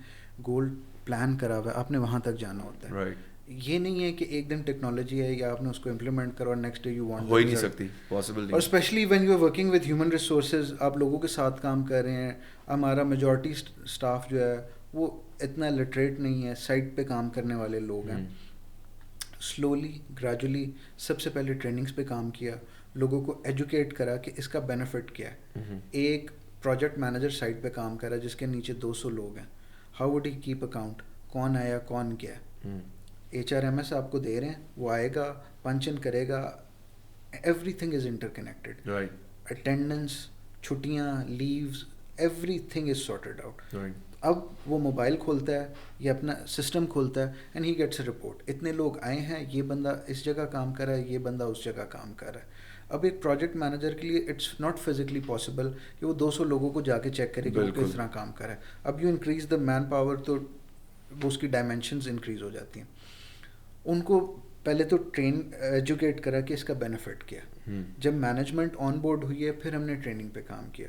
گول پلان کرا ہوا ہے آپ نے وہاں تک جانا ہوتا ہے. یہ نہیں ہے کہ ایک دن ٹیکنالوجی ہے یا آپ نے اس کو امپلیمنٹ کرو اور نیکسٹ ڈے یو وانٹ, ہو ہی نہیں سکتی, پاسبل نہیں. اور especially when you are working with human resources, آپ لوگوں کے ساتھ کام کر رہے ہیں. ہمارا میجورٹی اسٹاف جو ہے وہ اتنا لٹریٹ نہیں ہے, سائٹ پہ کام کرنے والے لوگ ہیں. سلولی گریجولی سب سے پہلے ٹریننگس پہ کام کیا, لوگوں کو ایجوکیٹ کرا کہ اس کا بینیفٹ کیا ہے. ایک پروجیکٹ مینیجر سائٹ پہ کام کرا جس کے نیچے 200 لوگ ہیں, how would he keep account, کون آیا کون گیا. HRMS آپ کو دے رہے ہیں, وہ آئے گا, پنچ ان کرے گا, everything is interconnected. Attendance, چھٹیاں, leaves, everything is sorted out. اب وہ موبائل کھولتا ہے یا اپنا سسٹم کھولتا ہے and he gets a report, اتنے لوگ آئے ہیں, یہ بندہ اس جگہ کام کر رہا ہے, یہ بندہ اس جگہ کام کر رہا ہے. اب ایک پروجیکٹ مینیجر کے لیے اٹس ناٹ فزیکلی پاسبل کہ وہ 200 لوگوں کو جا کے چیک کرے کہ وہ کس طرح کام کر رہا ہے. اب you increase the manpower تو وہ اس کی ڈائمینشنز انکریز ہو جاتی ہیں. ان کو پہلے تو ایجوکیٹ کرا کہ اس کا بینیفٹ کیا. جب مینجمنٹ آن بورڈ ہوئی ہے پھر ہم نے ٹریننگ پہ کام کیا,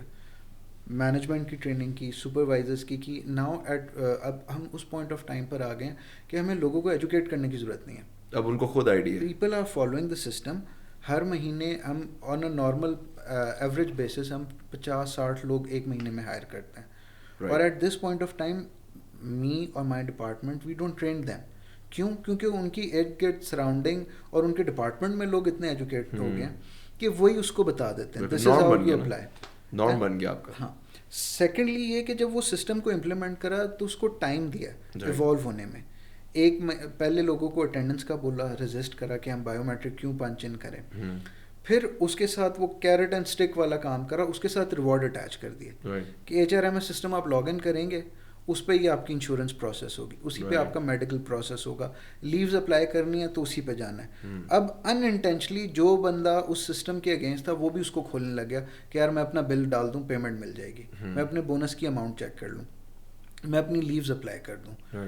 مینجمنٹ کی ٹریننگ کی, سپروائزرس کی. ناؤ اب ہم اس پوائنٹ آف ٹائم پر آ گئے ہیں کہ ہمیں لوگوں کو ایجوکیٹ کرنے کی ضرورت نہیں ہے, اب ان کو خود idea. People are following the system. ہر مہینے ہم on a normal average basis ہم 50-60 لوگ ایک مہینے میں ہائر کرتے ہیں, اور at this point of time me اور my department we don't train them. کیوں؟ کیونکہ ان کی ارد گرد سراؤنڈنگ اور ان کے ڈپارٹمنٹ میں لوگ اتنے ایجوکیٹڈ ہو گئے ہیں کہ وہی اس کو بتا دیتے ہیں, this is how you apply. Norm بن گیا آپ کا. ہاں. سیکنڈلی یہ کہ جب وہ سسٹم کو امپلیمنٹ کرا تو اس کو ٹائم دیا ایوالو ہونے میں. پہلے لوگوں کو اٹینڈنس کا بولا, رجسٹ کرا کہ ہم بایو میٹرک کیوں پنچ ان کریں, پھر اس کے ساتھ وہ کیرٹ اینڈ اسٹک والا کام کرا, اس کے ساتھ ریوارڈ اٹیچ کر دیا کہ H R M S system آپ لاگ ان کریں گے, اس پہ ہی آپ کی انشورنس پروسیس ہوگی, اسی پہ آپ کا میڈیکل پروسیس ہوگا, لیوز اپلائی کرنی ہے تو اسی پہ جانا ہے. اب ان انٹینشنلی جو بندہ اس سسٹم کے اگینسٹ تھا وہ بھی اس کو کھولنے لگ گیا کہ یار میں اپنا بل ڈال دوں, پیمنٹ مل جائے گی, میں اپنے بونس کی اماؤنٹ چیک کر لوں, میں اپنی لیوز اپلائی کر دوں.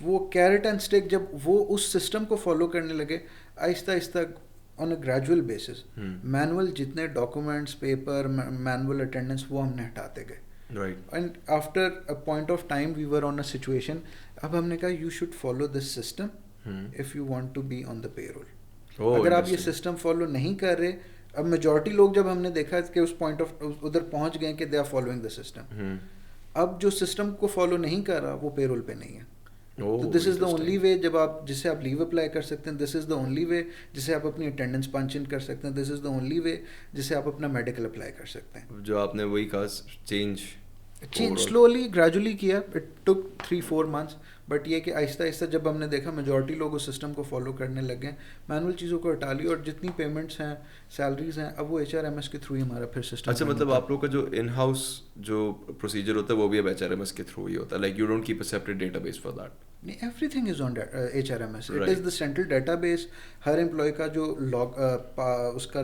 وہ کیرٹ اینڈ اسٹک جب وہ اس سسٹم کو فالو کرنے لگے, آہستہ آہستہ on a gradual basis manual جتنے ڈاکومنٹس, پیپر, مینول اٹینڈنس وہ ہم نے ہٹاتے گئے. And after a point of time we were on a situation, اب ہم نے کہا you should follow this system if you want to be on the payroll. اگر آپ یہ سسٹم فالو نہیں کر رہے, اب میجورٹی لوگ جب ہم نے دیکھا کہ اس پوائنٹ آف ادھر پہنچ گئے کہ they are following the system, اب جو سسٹم کو فالو نہیں کر رہا وہ پے رول پہ نہیں ہے. تو دس از دا اونلی وے جب آپ جس سے آپ لیو اپلائی کر سکتے ہیں, this is the only way جس سے آپ اپنی اٹینڈنس پنچ ان کر سکتے ہیں, this is the only way جس سے آپ اپنا میڈیکل اپلائی کر سکتے ہیں. جو آپ نے وہی کہا چینج سلولی گریجولی کیا, اٹ ٹک 3-4 months, بٹ یہ کہ آہستہ آہستہ جب ہم نے دیکھا میجورٹی لوگ اس سسٹم کو فالو کرنے لگ گئے, مینول چیزوں کو ہٹا لی, اور جتنی پیمنٹس ہیں, سیلریز ہیں, اب وہ ایچ آر ایم ایس کے تھرو ہی ہمارا پھر سسٹم. اچھا, مطلب آپ لوگ کا جو ان ہاؤس جو پروسیجر ہوتا ہے وہ بھی اب ایچ آر ایم ایس کے تھرو ہی ہوتا ہے, like you don't keep a separate database for that. Everything is on H R M S. It is the central database. ہر امپلائی کا جو اس کا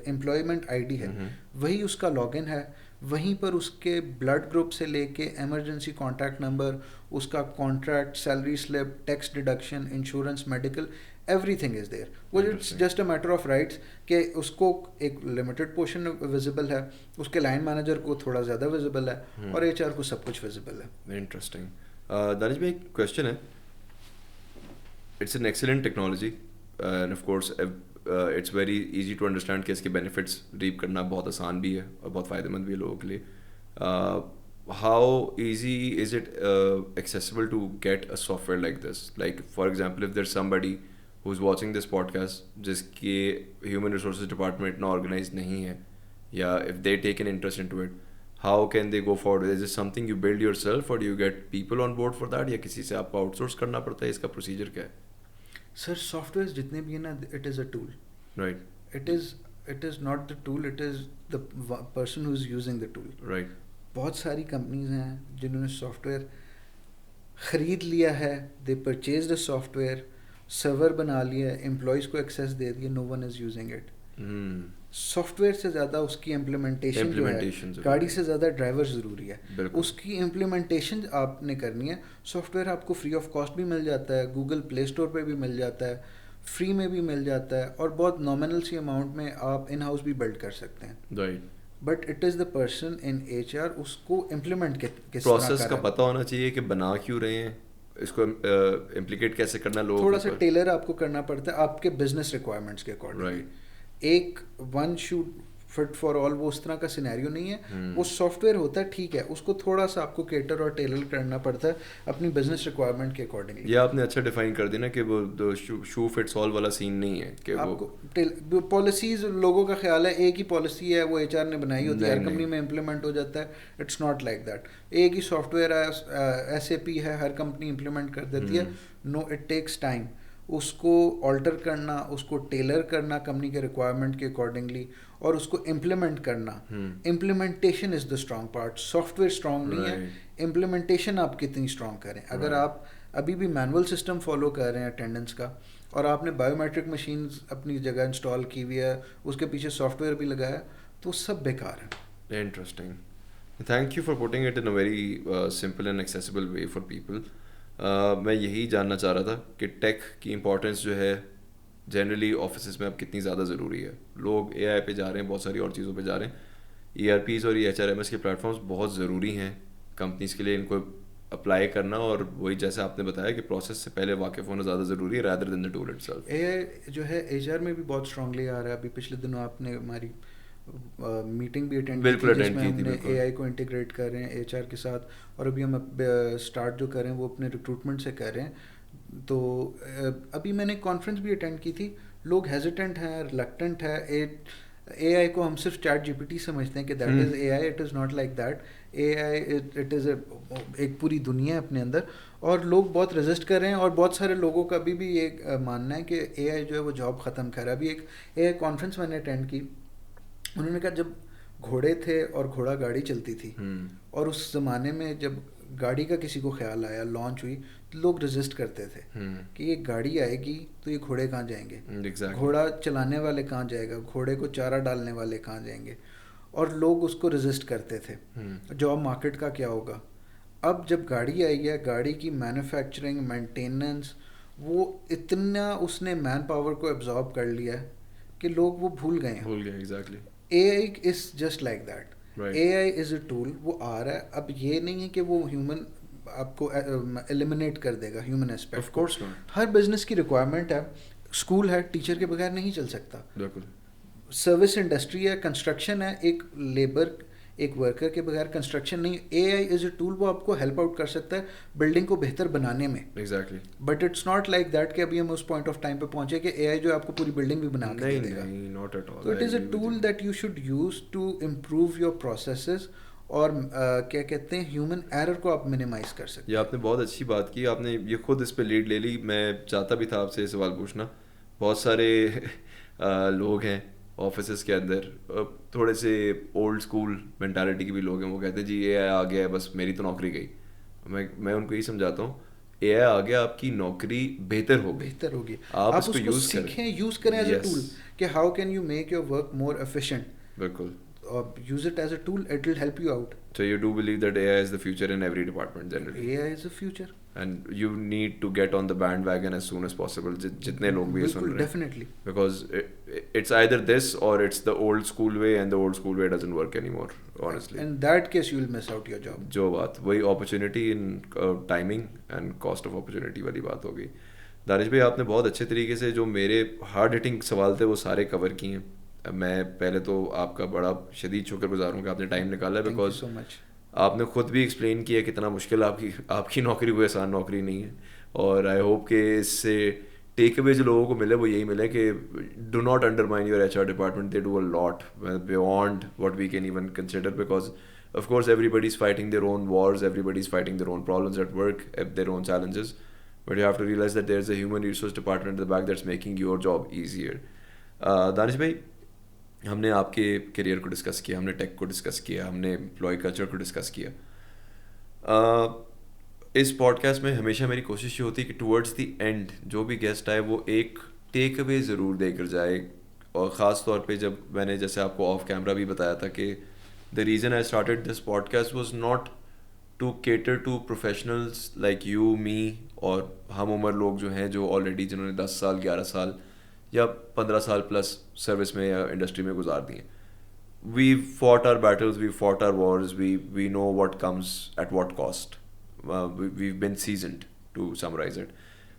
امپلائمنٹ آئی ڈی ہے وہی اس کا لاگ ان ہے, وہیں پر اس کے بلڈ گروپ سے لے کے ایمرجنسی کانٹیکٹ نمبر, اس کا contract, salary slip, tax deduction, insurance, medical, everything is there. وہ just a matter of rights کہ اس کو ایک لمیٹڈ پورشن ویزیبل ہے, اس کے لائن مینیجر کو تھوڑا زیادہ ویزیبل ہے, اور ایچ آر کو سب کچھ ویزیبل ہے. Very interesting. دانش بھائی, ایک کویشچن ہے. It's an excellent technology and of course it's very easy to understand کہ اس کے بینیفٹس ریپ کرنا بہت آسان بھی ہے اور بہت فائدہ مند بھی ہے لوگوں کے لیے. How easy is it accessible to get a software like this, like for example if there somebody who is watching this podcast جس کے ہیومن ریسورسز ڈپارٹمنٹ اتنا آرگنائز نہیں ہے, یا if they take an interest in to it, how can they go forward? Is this something you build yourself or do you get people on board for that, یا کسی سے آپ کو out source کرنا پڑتا ہے؟ اس کا پروسیجر کیا ہے؟ سر سافٹ ویئر جتنے بھی ہیں نا, it is a tool. Right. It is not the tool, it is the person who is using the tool. Right. بہت ساری کمپنیز ہیں جنہوں نے سافٹ ویئر خرید لیا ہے, they purchased a software, server بنا لیا, امپلائیز کو ایکسیس دے دیا, no one is using it. Software سے زیادہ اس کی امپلیمنٹیشن جو ہے, گاڑی سے زیادہ ڈرائیور ضروری ہے. اس کی امپلیمنٹیشن آپ نے کرنی ہے. سافٹ ویئر آپ کو فری آف کاسٹ بھی مل جاتا ہے, گوگل پلے اسٹور پہ بھی مل جاتا ہے, فری میں بھی مل جاتا ہے, اور بہت نامنل سی اماؤنٹ میں آپ ان ہاؤس بھی بلڈ کر سکتے ہیں. But it is the person in H R, اس کو امپلیمنٹ کس پروسیس کا پتہ ہونا چاہیے کہ بنا کیوں رہے ہیں, اس کو امپلیکیٹ کیسے کرنا, لوگ تھوڑا سا ٹیلر آپ کو کرنا پڑتا ہے آپ کے بزنس ریکوائرمنٹس کے اکارڈنگ. ایک one shoot fit for all وہ اس طرح کا سینیریو نہیں ہے. وہ سافٹ ویئر ہوتا ہے, ٹھیک ہے, اس کو تھوڑا سا آپ کو کیٹر اور ٹیلر کرنا پڑتا ہے اپنی بزنس ریکوائرمنٹ کے اکارڈنگلی. یہ آپ نے اچھا ڈیفائن کر دینا کہ وہ شو فٹس آل والا سین نہیں ہے کہ آپ کو پالیسیز, لوگوں کا خیال ہے ایک ہی پالسی ہے وہ ایچ آر نے بنائی ہوتی ہے, ہر کمپنی میں امپلیمنٹ ہو جاتا ہے. It's not like that. ایک ہی سافٹ ویئر ہے, ایس اے پی ہے, ہر کمپنی امپلیمنٹ کر دیتی ہے. No, it takes time. اس کو آلٹر کرنا, اس کو ٹیلر کرنا کمپنی کے ریکوائرمنٹ کے اکارڈنگلی, اور اس کو امپلیمنٹ کرنا. Implementation is the strong part. Soft where strong نہیں ہے, امپلیمنٹیشن آپ کتنی اسٹرانگ کریں. اگر آپ ابھی بھی مینول سسٹم فالو کر رہے ہیں اٹینڈنس کا, اور آپ نے بایو میٹرک مشینز اپنی جگہ انسٹال کی ہوئی ہے, اس کے پیچھے سافٹ ویئر بھی لگایا, تو سب بیکار ہے. Interesting. Thank you for putting it in a very simple and accessible way for people. میں یہی جاننا چاہ رہا تھا کہ ٹیک کی امپورٹنس جو ہے جنرلی آفیسز میں اب کتنی زیادہ ضروری ہے. لوگ اے آئی پہ جا رہے ہیں, بہت ساری اور چیزوں پہ جا رہے ہیں. ای آر پیز اور ایچ آر ایم ایس کے پلیٹفارمس بہت ضروری ہیں کمپنیز کے لیے, ان کو اپلائی کرنا, اور وہی جیسے آپ نے بتایا کہ پروسیس سے پہلے واقف ہونا زیادہ ضروری ہے rather than the tool itself. A I جو ہے ایچ آر میں بھی بہت اسٹرانگلی آ رہا ہے. ابھی پچھلے دنوں آپ نے ہماری میٹنگ بھی اٹینڈ کی تھی جس میں ہم نے اے آئی کو انٹیگریٹ کر رہے ہیں ایچ آر کے ساتھ, اور ابھی ہم اسٹارٹ جو کر رہے ہیں وہ اپنے ریکروٹمنٹ سے کر رہے ہیں. تو ابھی میں نے کانفرنس بھی اٹینڈ کی تھی, لوگ ہیزیٹنٹ ہیں, ریلکٹنٹ ہے. اے آئی کو ہم صرف چیٹ جی پی ٹی سمجھتے ہیں کہ that is a I, it is not like that. A I it is ایک پوری دنیا ہے اپنے اندر, اور لوگ بہت رجسٹ کر رہے ہیں, اور بہت سارے لوگوں کا ابھی بھی یہ ماننا ہے کہ اے آئی جو ہے وہ جاب ختم کر رہا ہے. ابھی ایک اے آئی کانفرنس میں نے اٹینڈ کی, انہوں نے کہا جب گھوڑے تھے اور گھوڑا گاڑی چلتی تھی, اور اس زمانے میں جب گاڑی کا کسی کو خیال آیا, لانچ ہوئی, تو لوگ رجسٹ کرتے تھے کہ یہ گاڑی آئے گی تو یہ گھوڑے کہاں جائیں گے, گھوڑا چلانے والے کہاں جائے گا, گھوڑے کو چارہ ڈالنے والے کہاں جائیں گے, اور لوگ اس کو رجسٹ کرتے تھے جاب مارکیٹ کا کیا ہوگا. اب جب گاڑی آئی ہے, گاڑی کی مینوفیکچرنگ, مینٹیننس, وہ اتنا اس نے مین پاور کو ایبزارب کر لیا ہے کہ لوگ وہ بھول گئے ہیں. A I is just like that. A I is a tool, وہ آ رہا ہے. اب یہ نہیں ہے کہ وہ ہیومن آپ کو ایلیمنیٹ کر دے گا, human aspect. Of course not. ہر بزنس کی ریکوائرمنٹ ہے. اسکول ہے, ٹیچر کے بغیر نہیں چل سکتا. بالکل. سروس انڈسٹری ہے, کنسٹرکشن ہے, ایک لیبر, ایک ورکر کے بغیر کنسٹرکشن نہیں. اے آئی از اے ٹول, وہ آپ کو ہیلپ آؤٹ کر سکتا ہے بلڈنگ کو بہتر بنانے میں. Exactly. But it's not like that کہ ابھی ہم اس پوائنٹ آف ٹائم پہ پہنچے کہ اے آئی جو ہے آپ کو پوری بلڈنگ بھی بنا کے دے دے گا. Not at all. تو it is a tool that you should use to improve your processes, اور کیا کہتے ہیں ہیومن ایرر کو آپ منیمائز کر سکتے ہیں. یہ آپ نے بہت اچھی بات کی, آپ نے یہ خود اس پہ لیڈ لے لی. میں چاہتا بھی تھا آپ سے یہ سوال پوچھنا. بہت سارے لوگ ہیں آفیسز کے اندر, تھوڑے سے اولڈ اسکول مینٹالٹی کے بھی لوگ ہیں, وہ کہتے ہیں جی اے آئی آ گیا ہے بس میری تو نوکری گئی. میں ان کو یہی سمجھاتا ہوں, اے آئی آ گیا, آپ کی نوکری بہتر ہوگی. آپ اس کو سیکھیں, یوز کریں ایز اے ٹول کہ ہاؤ can you make your work more efficient. بالکل. Use it as a tool, it will help you out. So you do believe that AI is the future in every department generally? AI is the future. And you need to get on the bandwagon as soon as possible. جتنے لوگ بھی سن رہے ہیں. Definitely. Because it's either this or it's the old school way, and the old school way doesn't work anymore, honestly. In that case, you will miss out your job. جو بات, وہی opportunity in timing and cost of opportunity والی بات ہوگی. دانش بھائی, آپ نے بہت اچھے طریقے سے جو میرے ہارڈ ہٹنگ سوال تھے وہ سارے کور کیے ہیں. میں پہلے تو آپ کا بڑا شدید شکر گزار ہوں کہ آپ نے ٹائم نکالا, بیکاز آپ نے خود بھی ایکسپلین کیا کتنا مشکل آپ کی نوکری کوئی آسان نوکری نہیں ہے. اور آئی ہوپ کہ اس سے ٹیک اوے جو لوگوں کو ملے وہ یہی ملے کہ do not undermine your H R department, they do a lot beyond what we can even consider, because of course everybody is fighting their own wars, everybody is fighting their own problems at work, their own challenges, but you have to realise that there is a human resource department at the back that's making your job easier. Danish بھائی, ہم نے آپ کے career کو discuss کیا, ہم نے ٹیک کو ڈسکس کیا, ہم نے امپلائی کلچر کو ڈسکس کیا. اس پوڈ کاسٹ میں ہمیشہ میری کوشش یہ ہوتی ہے کہ ٹورڈز دی اینڈ جو بھی گیسٹ آئے وہ ایک ٹیک اوے ضرور دے کر جائے. اور خاص طور پہ جب میں نے جیسے آپ کو آف کیمرہ بھی بتایا تھا کہ the reason I started this podcast was not to cater to professionals like you, me, اور ہم عمر لوگ جو ہیں جو آلریڈی جنہوں نے 10 سال 11 سال یا 15 سال پلس سروس میں یا انڈسٹری میں گزار دی ہیں. We fought our battles, we fought our wars, we know what comes at what cost, we've been seasoned to summarize it.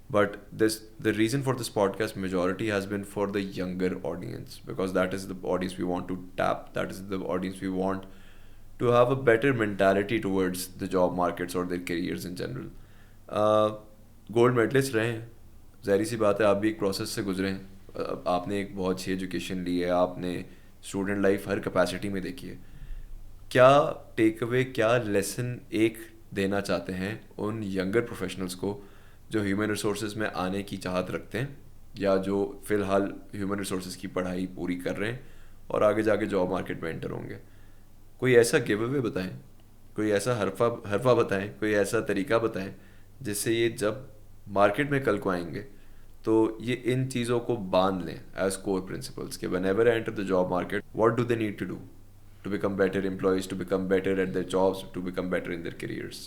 But the reason for this podcast majority has been for the younger audience, because that is the audience we want to tap, that is the audience we want to have a better mentality towards the job markets or their careers in general. Gold medalist رہے ہیں, ظاہری سی بات ہے آپ بھی ایک process سے گزرے ہیں, آپ نے ایک بہت اچھی ایجوکیشن لی ہے, آپ نے اسٹوڈنٹ لائف ہر کیپیسٹی میں دیکھی ہے. کیا ٹیک اوے, کیا لیسن ایک دینا چاہتے ہیں ان ینگر پروفیشنلز کو جو ہیومن ریسورسز میں آنے کی چاہت رکھتے ہیں, یا جو فی الحال ہیومن ریسورسز کی پڑھائی پوری کر رہے ہیں اور آگے جا کے جاب مارکیٹ میں انٹر ہوں گے؟ کوئی ایسا گیو اوے بتائیں, کوئی ایسا حرفہ بتائیں, کوئی ایسا طریقہ بتائیں جس سے یہ جب مارکیٹ میں کل کو آئیں گے تو یہ ان چیزوں کو باندھ لیں ایز کور پرنسپلس کہ whenever enter the job market what do they need to do to become better employees, to become better at their jobs, to become better in their careers.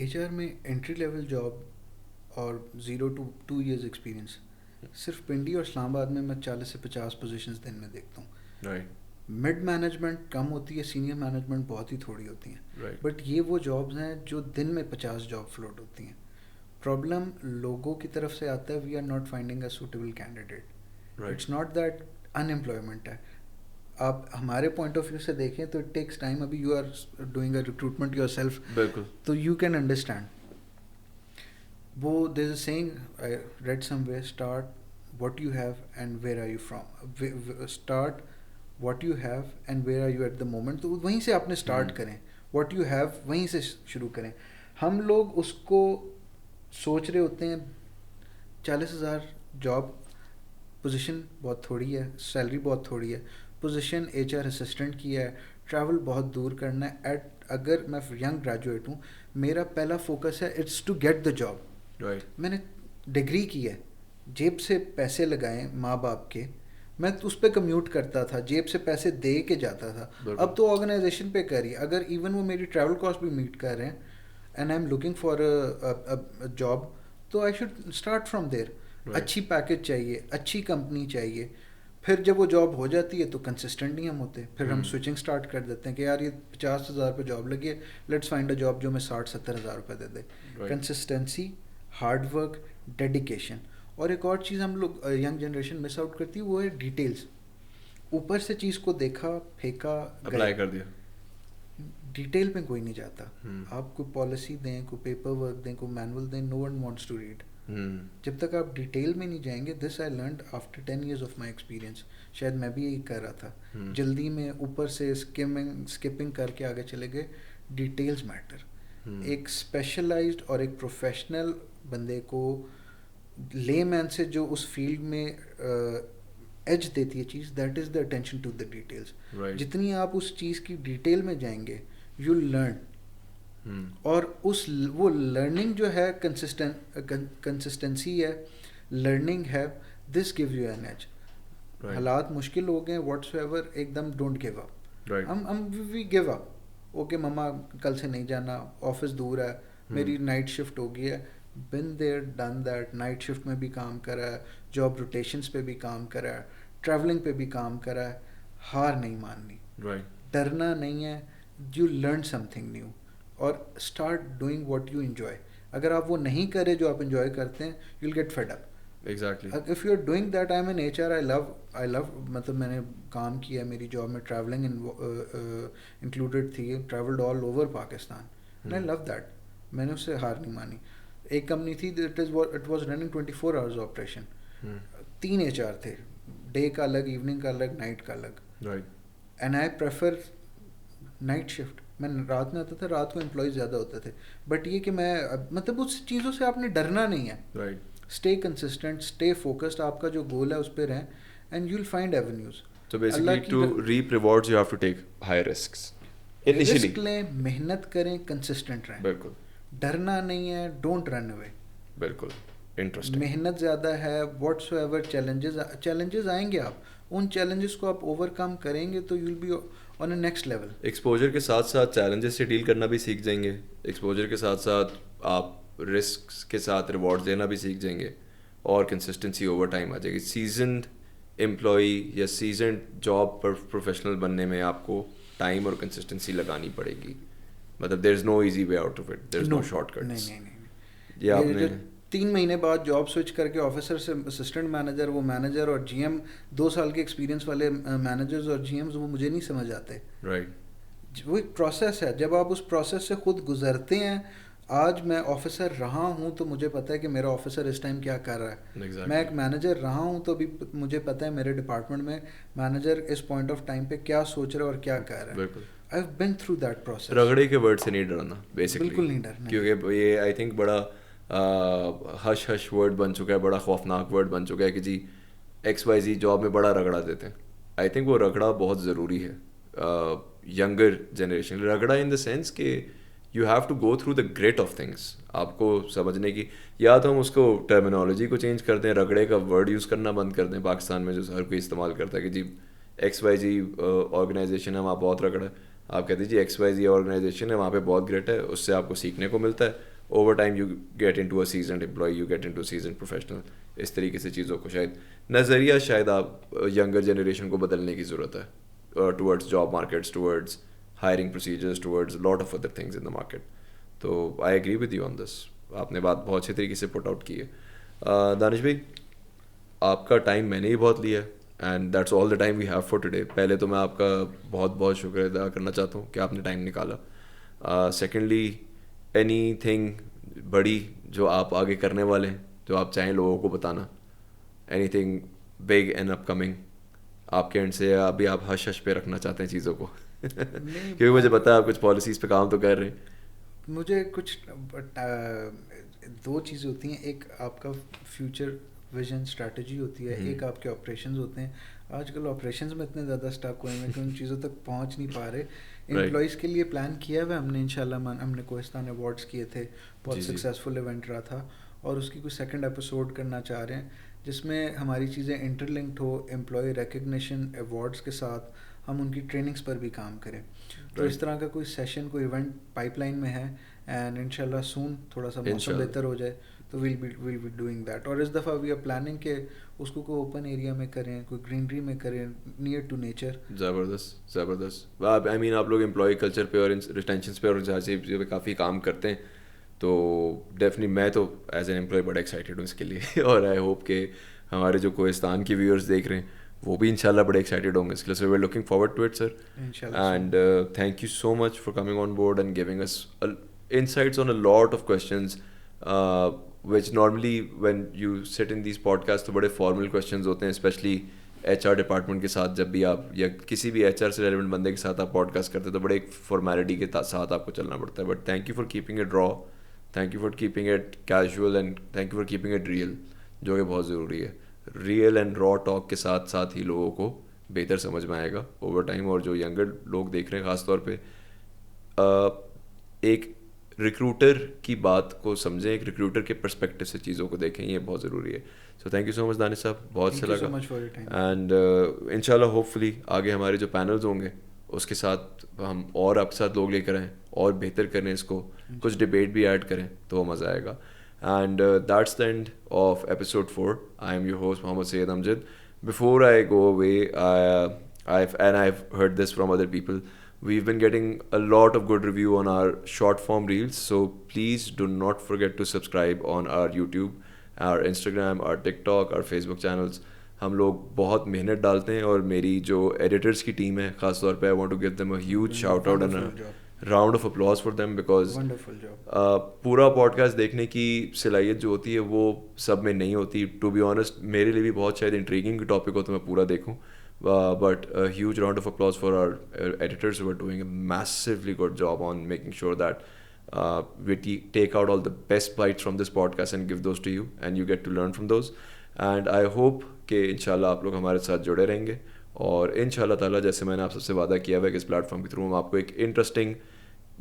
HR میں entry level job اور 0 to 2 years experience, صرف پنڈی اور اسلام آباد میں 40 سے 50 positions دن میں دیکھتا ہوں. مڈ مینجمنٹ کم ہوتی ہے, سینئر مینجمنٹ بہت ہی تھوڑی ہوتی ہیں, بٹ یہ وہ جابز ہیں جو دن میں 50 جاب فلوٹ ہوتی ہیں. پرابلم لوگوں کی طرف سے آتا ہے, we are not finding a suitable candidate. It's not that unemployment ہے, آپ ہمارے پوائنٹ آف ویو سے دیکھیں تو اٹ ٹیکس ٹائم. ابھی you are doing a recruitment yourself, بالکل, تو یو کین انڈرسٹینڈ. وہ there is a saying I read somewhere, start what you have and where are you from. Start what you have and where are you at the moment. تو وہیں سے آپ نے start کریں, what you have وہیں سے شروع کریں. ہم لوگ اس کو سوچ رہے ہوتے ہیں 40,000 جاب, پوزیشن بہت تھوڑی ہے, سیلری بہت تھوڑی ہے, پوزیشن ایچ آر اسسٹنٹ کی ہے, ٹریول بہت دور کرنا ہے. اگر میں ینگ گریجویٹ ہوں, میرا پہلا فوکس ہے it's to get the job. میں نے ڈگری کی ہے, جیب سے پیسے لگائے ماں باپ کے, میں اس پہ کمیوٹ کرتا تھا, جیب سے پیسے دے کے جاتا تھا. اب تو آرگنائزیشن پہ کری, اگر ایون وہ میری ٹریول کاسٹ بھی میٹ کر رہے ہیں and I am looking for job, تو آئی شوڈ اسٹارٹ فرام دیر. اچھی پیکج چاہیے, اچھی کمپنی چاہیے. پھر جب وہ جاب ہو جاتی ہے تو کنسسٹنٹ نہیں ہم ہوتے, پھر ہم سوئچنگ اسٹارٹ کر دیتے ہیں کہ یار یہ 50,000 پہ جاب لگی ہے, لیٹس فائنڈ اے جاب جو میں 60-70,000 روپے دے دے. Consistency, hard work, dedication. اور ایک اور چیز ہم لوگ ینگ جنریشن مس آؤٹ کرتی ہے, وہ ہے ڈیٹیلز. اوپر سے چیز کو دیکھا, پھینکا, اپلائی کر دیا, ڈیٹیل پہ کوئی نہیں جاتا. آپ کوئی پالیسی دیں, کوئی پیپر ورک دیں, کوئی مینول دیں, no one wants to read. جب تک آپ ڈیٹیل میں نہیں جائیں گے. This I learned after 10 years of my experience. شاید میں بھی یہی کر رہا تھا, جلدی میں اوپر سے اسکپنگ کر کے آگے چلے گئے. Details metre. ایک اسپیشلائزڈ اور ایک پروفیشنل بندے کو لے مین سے جو اس فیلڈ میں ایج دیتی ہے چیز, that is the attention to the details. جتنی آپ اس چیز کی ڈیٹیل میں جائیں گے یو لرن. اور وہ لرننگ جو ہے کنسسٹنسی ہے, لرننگ ہے, دس گیو یو این ایج. حالات مشکل ہو گئے واٹس ایور, ایک دم ڈونٹ گیو اپ. ہم وی گیو اپ. اوکے مما کل سے نہیں جانا, آفس دور ہے, میری نائٹ شفٹ ہو گئی ہے. بن دیر ڈن دیٹ. نائٹ شفٹ میں بھی کام کرا ہے, جاب روٹیشنس پہ بھی کام کرا ہے, ٹریولنگ پہ بھی کام کرا ہے. ہار نہیں ماننی, ڈرنا نہیں ہے. You learn something new اور start doing what you enjoy. اگر آپ وہ نہیں کرے جو آپ انجوائے کرتے ہیں, you will get fed up. Exactly. If you are doing that, I am an H R, I love, مطلب میں نے کام کیا, میری جاب میں ٹریولنگ انکلوڈیڈ تھی, travelled all over Pakistan, and I love that. میں نے اس سے ہار نہیں مانی. ایک کمپنی تھی, it was running 24 hours operation. 3 HR تھے, ڈے کا الگ, ایوننگ کا الگ, نائٹ کا الگ. And I prefer night shift. میں رات میں آتا تھا, رات کو امپلائیز زیادہ ہوتے تھے, بٹ یہ کہ میں مطلب اس چیزوں سے آپ نے ڈرنا نہیں ہے. Stay consistent, stay focused. آپ کا جو گول ہے اس پہ رہیں and you will find avenues. So basically to reap rewards you have to take high risks initially. Risk لیں, محنت کریں, کنسسٹنٹ رہیں. بالکل. ڈرنا نہیں ہے, ڈونٹ رن اوے. بالکل انٹرسٹنگ. محنت زیادہ ہے, واٹس ایور چیلنجز آئیں گے, آپ ان چیلنجز کو آپ اوور کم کریں گے تو you will be on a next level. Exposure کے ساتھ ساتھ چیلنجز سے ڈیل کرنا بھی سیکھ جائیں گے. ایکسپوجر کے ساتھ ساتھ آپ رسک کے ساتھ ریوارڈ دینا بھی سیکھ جائیں گے, اور کنسسٹنسی اوور ٹائم آ جائے گی. سیزنڈ امپلائی یا سیزنڈ جاب پر پروفیشنل بننے میں آپ کو ٹائم اور کنسسٹنسی لگانی پڑے گی. مطلب there is no easy way out of it, there is no shortcut. یہ آپ نے 3 مہینے بعد جاب سوئچ کر کے آفیسر سے اسسٹنٹ مینیجر, وہ مینیجر اور جی ایم, 2 سال کے ایکسپیرینس والے مینیجرز اور جی ایمز, وہ مجھے نہیں سمجھ آتے. وہ ایک پروسیس ہے, جب آپ اس پروسیس سے خود گزرتے ہیں. آج میں آفیسر رہا ہوں تو مجھے پتہ ہے کہ میرا آفیسر اس ٹائم کیا کر رہا ہے. میں ایک مینیجر رہا ہوں تو بھی مجھے پتہ ہے میرے ڈپارٹمنٹ میں مینیجر اس پوائنٹ آف ٹائم پہ کیا سوچ رہا ہے اور کیا کر رہا ہے. I've been through that process. رگڑے کے ورڈ سے نہیں ڈرنا بیسکلی. بالکل نہیں ڈرنا, کیونکہ یہ آئی تھنک بڑا ہش ورڈ بن چکا ہے, بڑا خوفناک ورڈ بن چکا ہے کہ جی XYZ جاب میں بڑا رگڑا دیتے ہیں. آئی تھنک وہ رگڑا بہت ضروری ہے ینگر جنریشن. رگڑا ان دا سینس کہ you have to go through the great of things. آپ کو سمجھنے کی, یا تو ہم اس کو ٹرمینالوجی کو چینج کر دیں, رگڑے کا ورڈ یوز کرنا بند کر دیں. پاکستان میں جو ہر کوئی استعمال کرتا ہے کہ جی XYZ آرگنائزیشن ہے, وہاں بہت رگڑا ہے. آپ کہتے ہیں جی XYZ آرگنائزیشن ہے, وہاں پہ بہت گریٹ ہے, اس سے آپ کو سیکھنے کو ملتا ہے. Over time you get into a seasoned employee, you get into seasoned professional. اس طریقے سے چیزوں کو شاید نظریہ شاید آپ ینگر جنریشن کو بدلنے کی ضرورت ہے towards job markets, towards hiring procedures, towards lot of other things in the market. تو I agree with you on this. آپ نے بات بہت اچھے طریقے سے پٹ آؤٹ کی ہے. دانش بھائی, آپ کا ٹائم میں نے ہی بہت لیا ہے, and that's all the time we have for today. پہلے تو میں آپ کا بہت بہت شکریہ ادا کرنا چاہتا ہوں کہ آپ نے ٹائم نکالا. سیکنڈلی اینی تھنگ بڑی جو آپ آگے کرنے والے ہیں جو آپ چاہیں لوگوں کو بتانا, any thing big and up coming آپ کے اینڈ سے, ابھی آپ ہش ہش پہ رکھنا چاہتے ہیں چیزوں کو کیونکہ مجھے پتا ہے آپ کچھ پالیسیز پہ کام تو کر رہے ہیں. مجھے کچھ دو چیزیں ہوتی ہیں, ایک آپ کا فیوچر ویژن اسٹریٹجی ہوتی ہے, ایک آپ کے آپریشنز ہوتے ہیں. آج کل آپریشنز میں اتنے زیادہ اسٹک ہوئے ہیں کہ ان چیزوں تک پہنچ نہیں پا رہے. امپلائیز کے لیے پلان کیا ہوا ہم نے, انشاءاللہ ہم نے کوہستان ایوارڈس کیے تھے, بہت سکسیزفل ایونٹ رہا تھا, اور اس کی کوئی سیکنڈ ایپیسوڈ کرنا چاہ رہے ہیں جس میں ہماری چیزیں انٹرلنکڈ ہو امپلائی ریکگنیشن ایوارڈس کے ساتھ, ہم ان کی ٹریننگس پر بھی کام کریں. تو اس طرح کا کوئی سیشن کوئی ایونٹ پائپ لائن میں ہے, اینڈ انشاءاللہ سون تھوڑا سا موسم بہتر ہو جائے تو ویل بی ڈوئنگ دیٹ. اور اس دفعہ وی آر پلاننگ کہ اس کو کوئی اوپن ایریا میں کریں, کوئی گرینری میں کریں, نیئر ٹو نیچر. زبردست زبردست. آئی مین آپ لوگ امپلائی کلچر پہ اور ریٹینشنس پہ اور چیزوں پہ کافی کام کرتے ہیں, تو ڈیفینیٹلی میں تو ایز این امپلائی بڑا ایکسائٹیڈ ہوں اس کے لیے, اور آئی ہوپ کہ ہمارے جو کوہستان کی ویورز دیکھ رہے ہیں وہ بھی انشاءاللہ بڑے ایکسائٹیڈ ہوں گے اس کے لیے. So we are looking forward to it sir, and thank you so much for coming on board and giving us insights on a lot of questions which normally when you sit in these podcasts تو بڑے formal questions ہوتے ہیں, especially H R department کے ساتھ جب بھی آپ یا کسی بھی ایچ آر سے ریلیونٹ بندے کے ساتھ آپ پوڈ کاسٹ کرتے ہیں تو بڑے ایک فارمیلٹی کے ساتھ آپ کو چلنا پڑتا ہے. But thank you for keeping it raw, thank you for keeping it casual, and thank you for keeping it real, جو کہ بہت ضروری ہے. ریئل اینڈ را ٹاک کے ساتھ ساتھ ہی لوگوں کو بہتر سمجھ میں آئے گا اوور ٹائم. اور جو ینگر لوگ دیکھ رہے ہیں خاص طور پہ, ایک ریکروٹر کی بات کو سمجھیں, ایک ریکروٹر کے پرسپیکٹو سے چیزوں کو دیکھیں, یہ بہت ضروری ہے. سو تھینک یو سو مچ دانش صاحب, بہت اچھا لگا. اینڈ ان شاء اللہ ہوپ فلی آگے ہمارے جو پینلز ہوں گے اس کے ساتھ ہم اور آپ کے ساتھ لوگ لے کر آئیں اور بہتر کریں اس کو, کچھ ڈبیٹ بھی ایڈ کریں تو وہ مزہ آئے گا. And that's the end of episode 4. I am your host Muhammad Syed Amjad. Before I go away, I've heard this from other people, we've been getting a lot of good review on our short form reels, so please do not forget to subscribe on our YouTube, our Instagram, our TikTok, our Facebook channels. ہم لوگ بہت محنت ڈالتے ہیں, اور میری جو editors کی ٹیم ہے خاص طور پہ I want to give them a huge shout out and a round of applause for them, because پورا پوڈ کاسٹ دیکھنے کی صلاحیت جو ہوتی ہے وہ سب میں نہیں ہوتی. ٹو بی آنیسٹ میرے لیے بھی بہت شاید انٹریگنگ ٹاپک ہو تو میں پورا دیکھوں, but huge round of applause for our editors who are doing a massively good job on making sure that we take out all the best bites from this podcast and give those to you, and you get to learn from those. And I hope کہ انشاءاللہ آپ لوگ ہمارے ساتھ جڑے رہیں گے, اور ان شاء اللہ تعالیٰ جیسے میں نے آپ سب سے وعدہ کیا ہوا ہے کہ اس پلیٹ فارم کے تھرو ہم آپ کو ایک انٹرسٹنگ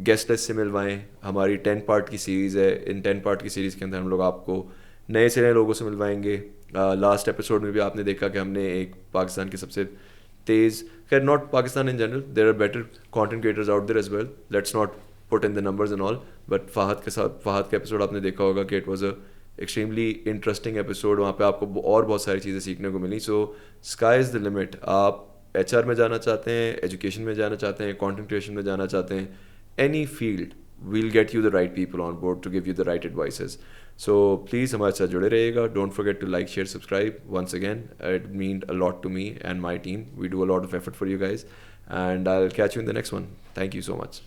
گیسٹ لسٹ سے ملوائیں. ہماری 10 پارٹ کی سیریز ہے, ان 10 پارٹ کی سیریز کے اندر ہم لوگ آپ کو نئے سے نئے لوگوں سے ملوائیں گے. لاسٹ ایپیسوڈ میں بھی آپ نے دیکھا کہ ہم نے ایک پاکستان کے سب سے تیز, خیر not Pakistan in general, there are better content creators out there as well, let's not put in the numbers and all, but Fahad کے ساتھ فہد کا ایپیسوڈ آپ نے دیکھا ہوگا کہ it was a extremely interesting episode. وہاں پہ آپ کو اور بہت ساری چیزیں سیکھنے کو ملی. سو اسکائی از دا لمٹ. آپ ایچ آر میں جانا چاہتے ہیں, ایجوکیشن میں جانا چاہتے ہیں, کانٹینٹ کریشن میں جانا چاہتے ہیں, any field will get you the right people on board to give you the right advices. So please ہمارے ساتھ جڑے رہیے گا. Don't forget to like, share, subscribe. Once again it mean a lot to me and my team. We do a lot of effort for you guys, and I will catch you in the next one. Thank you so much.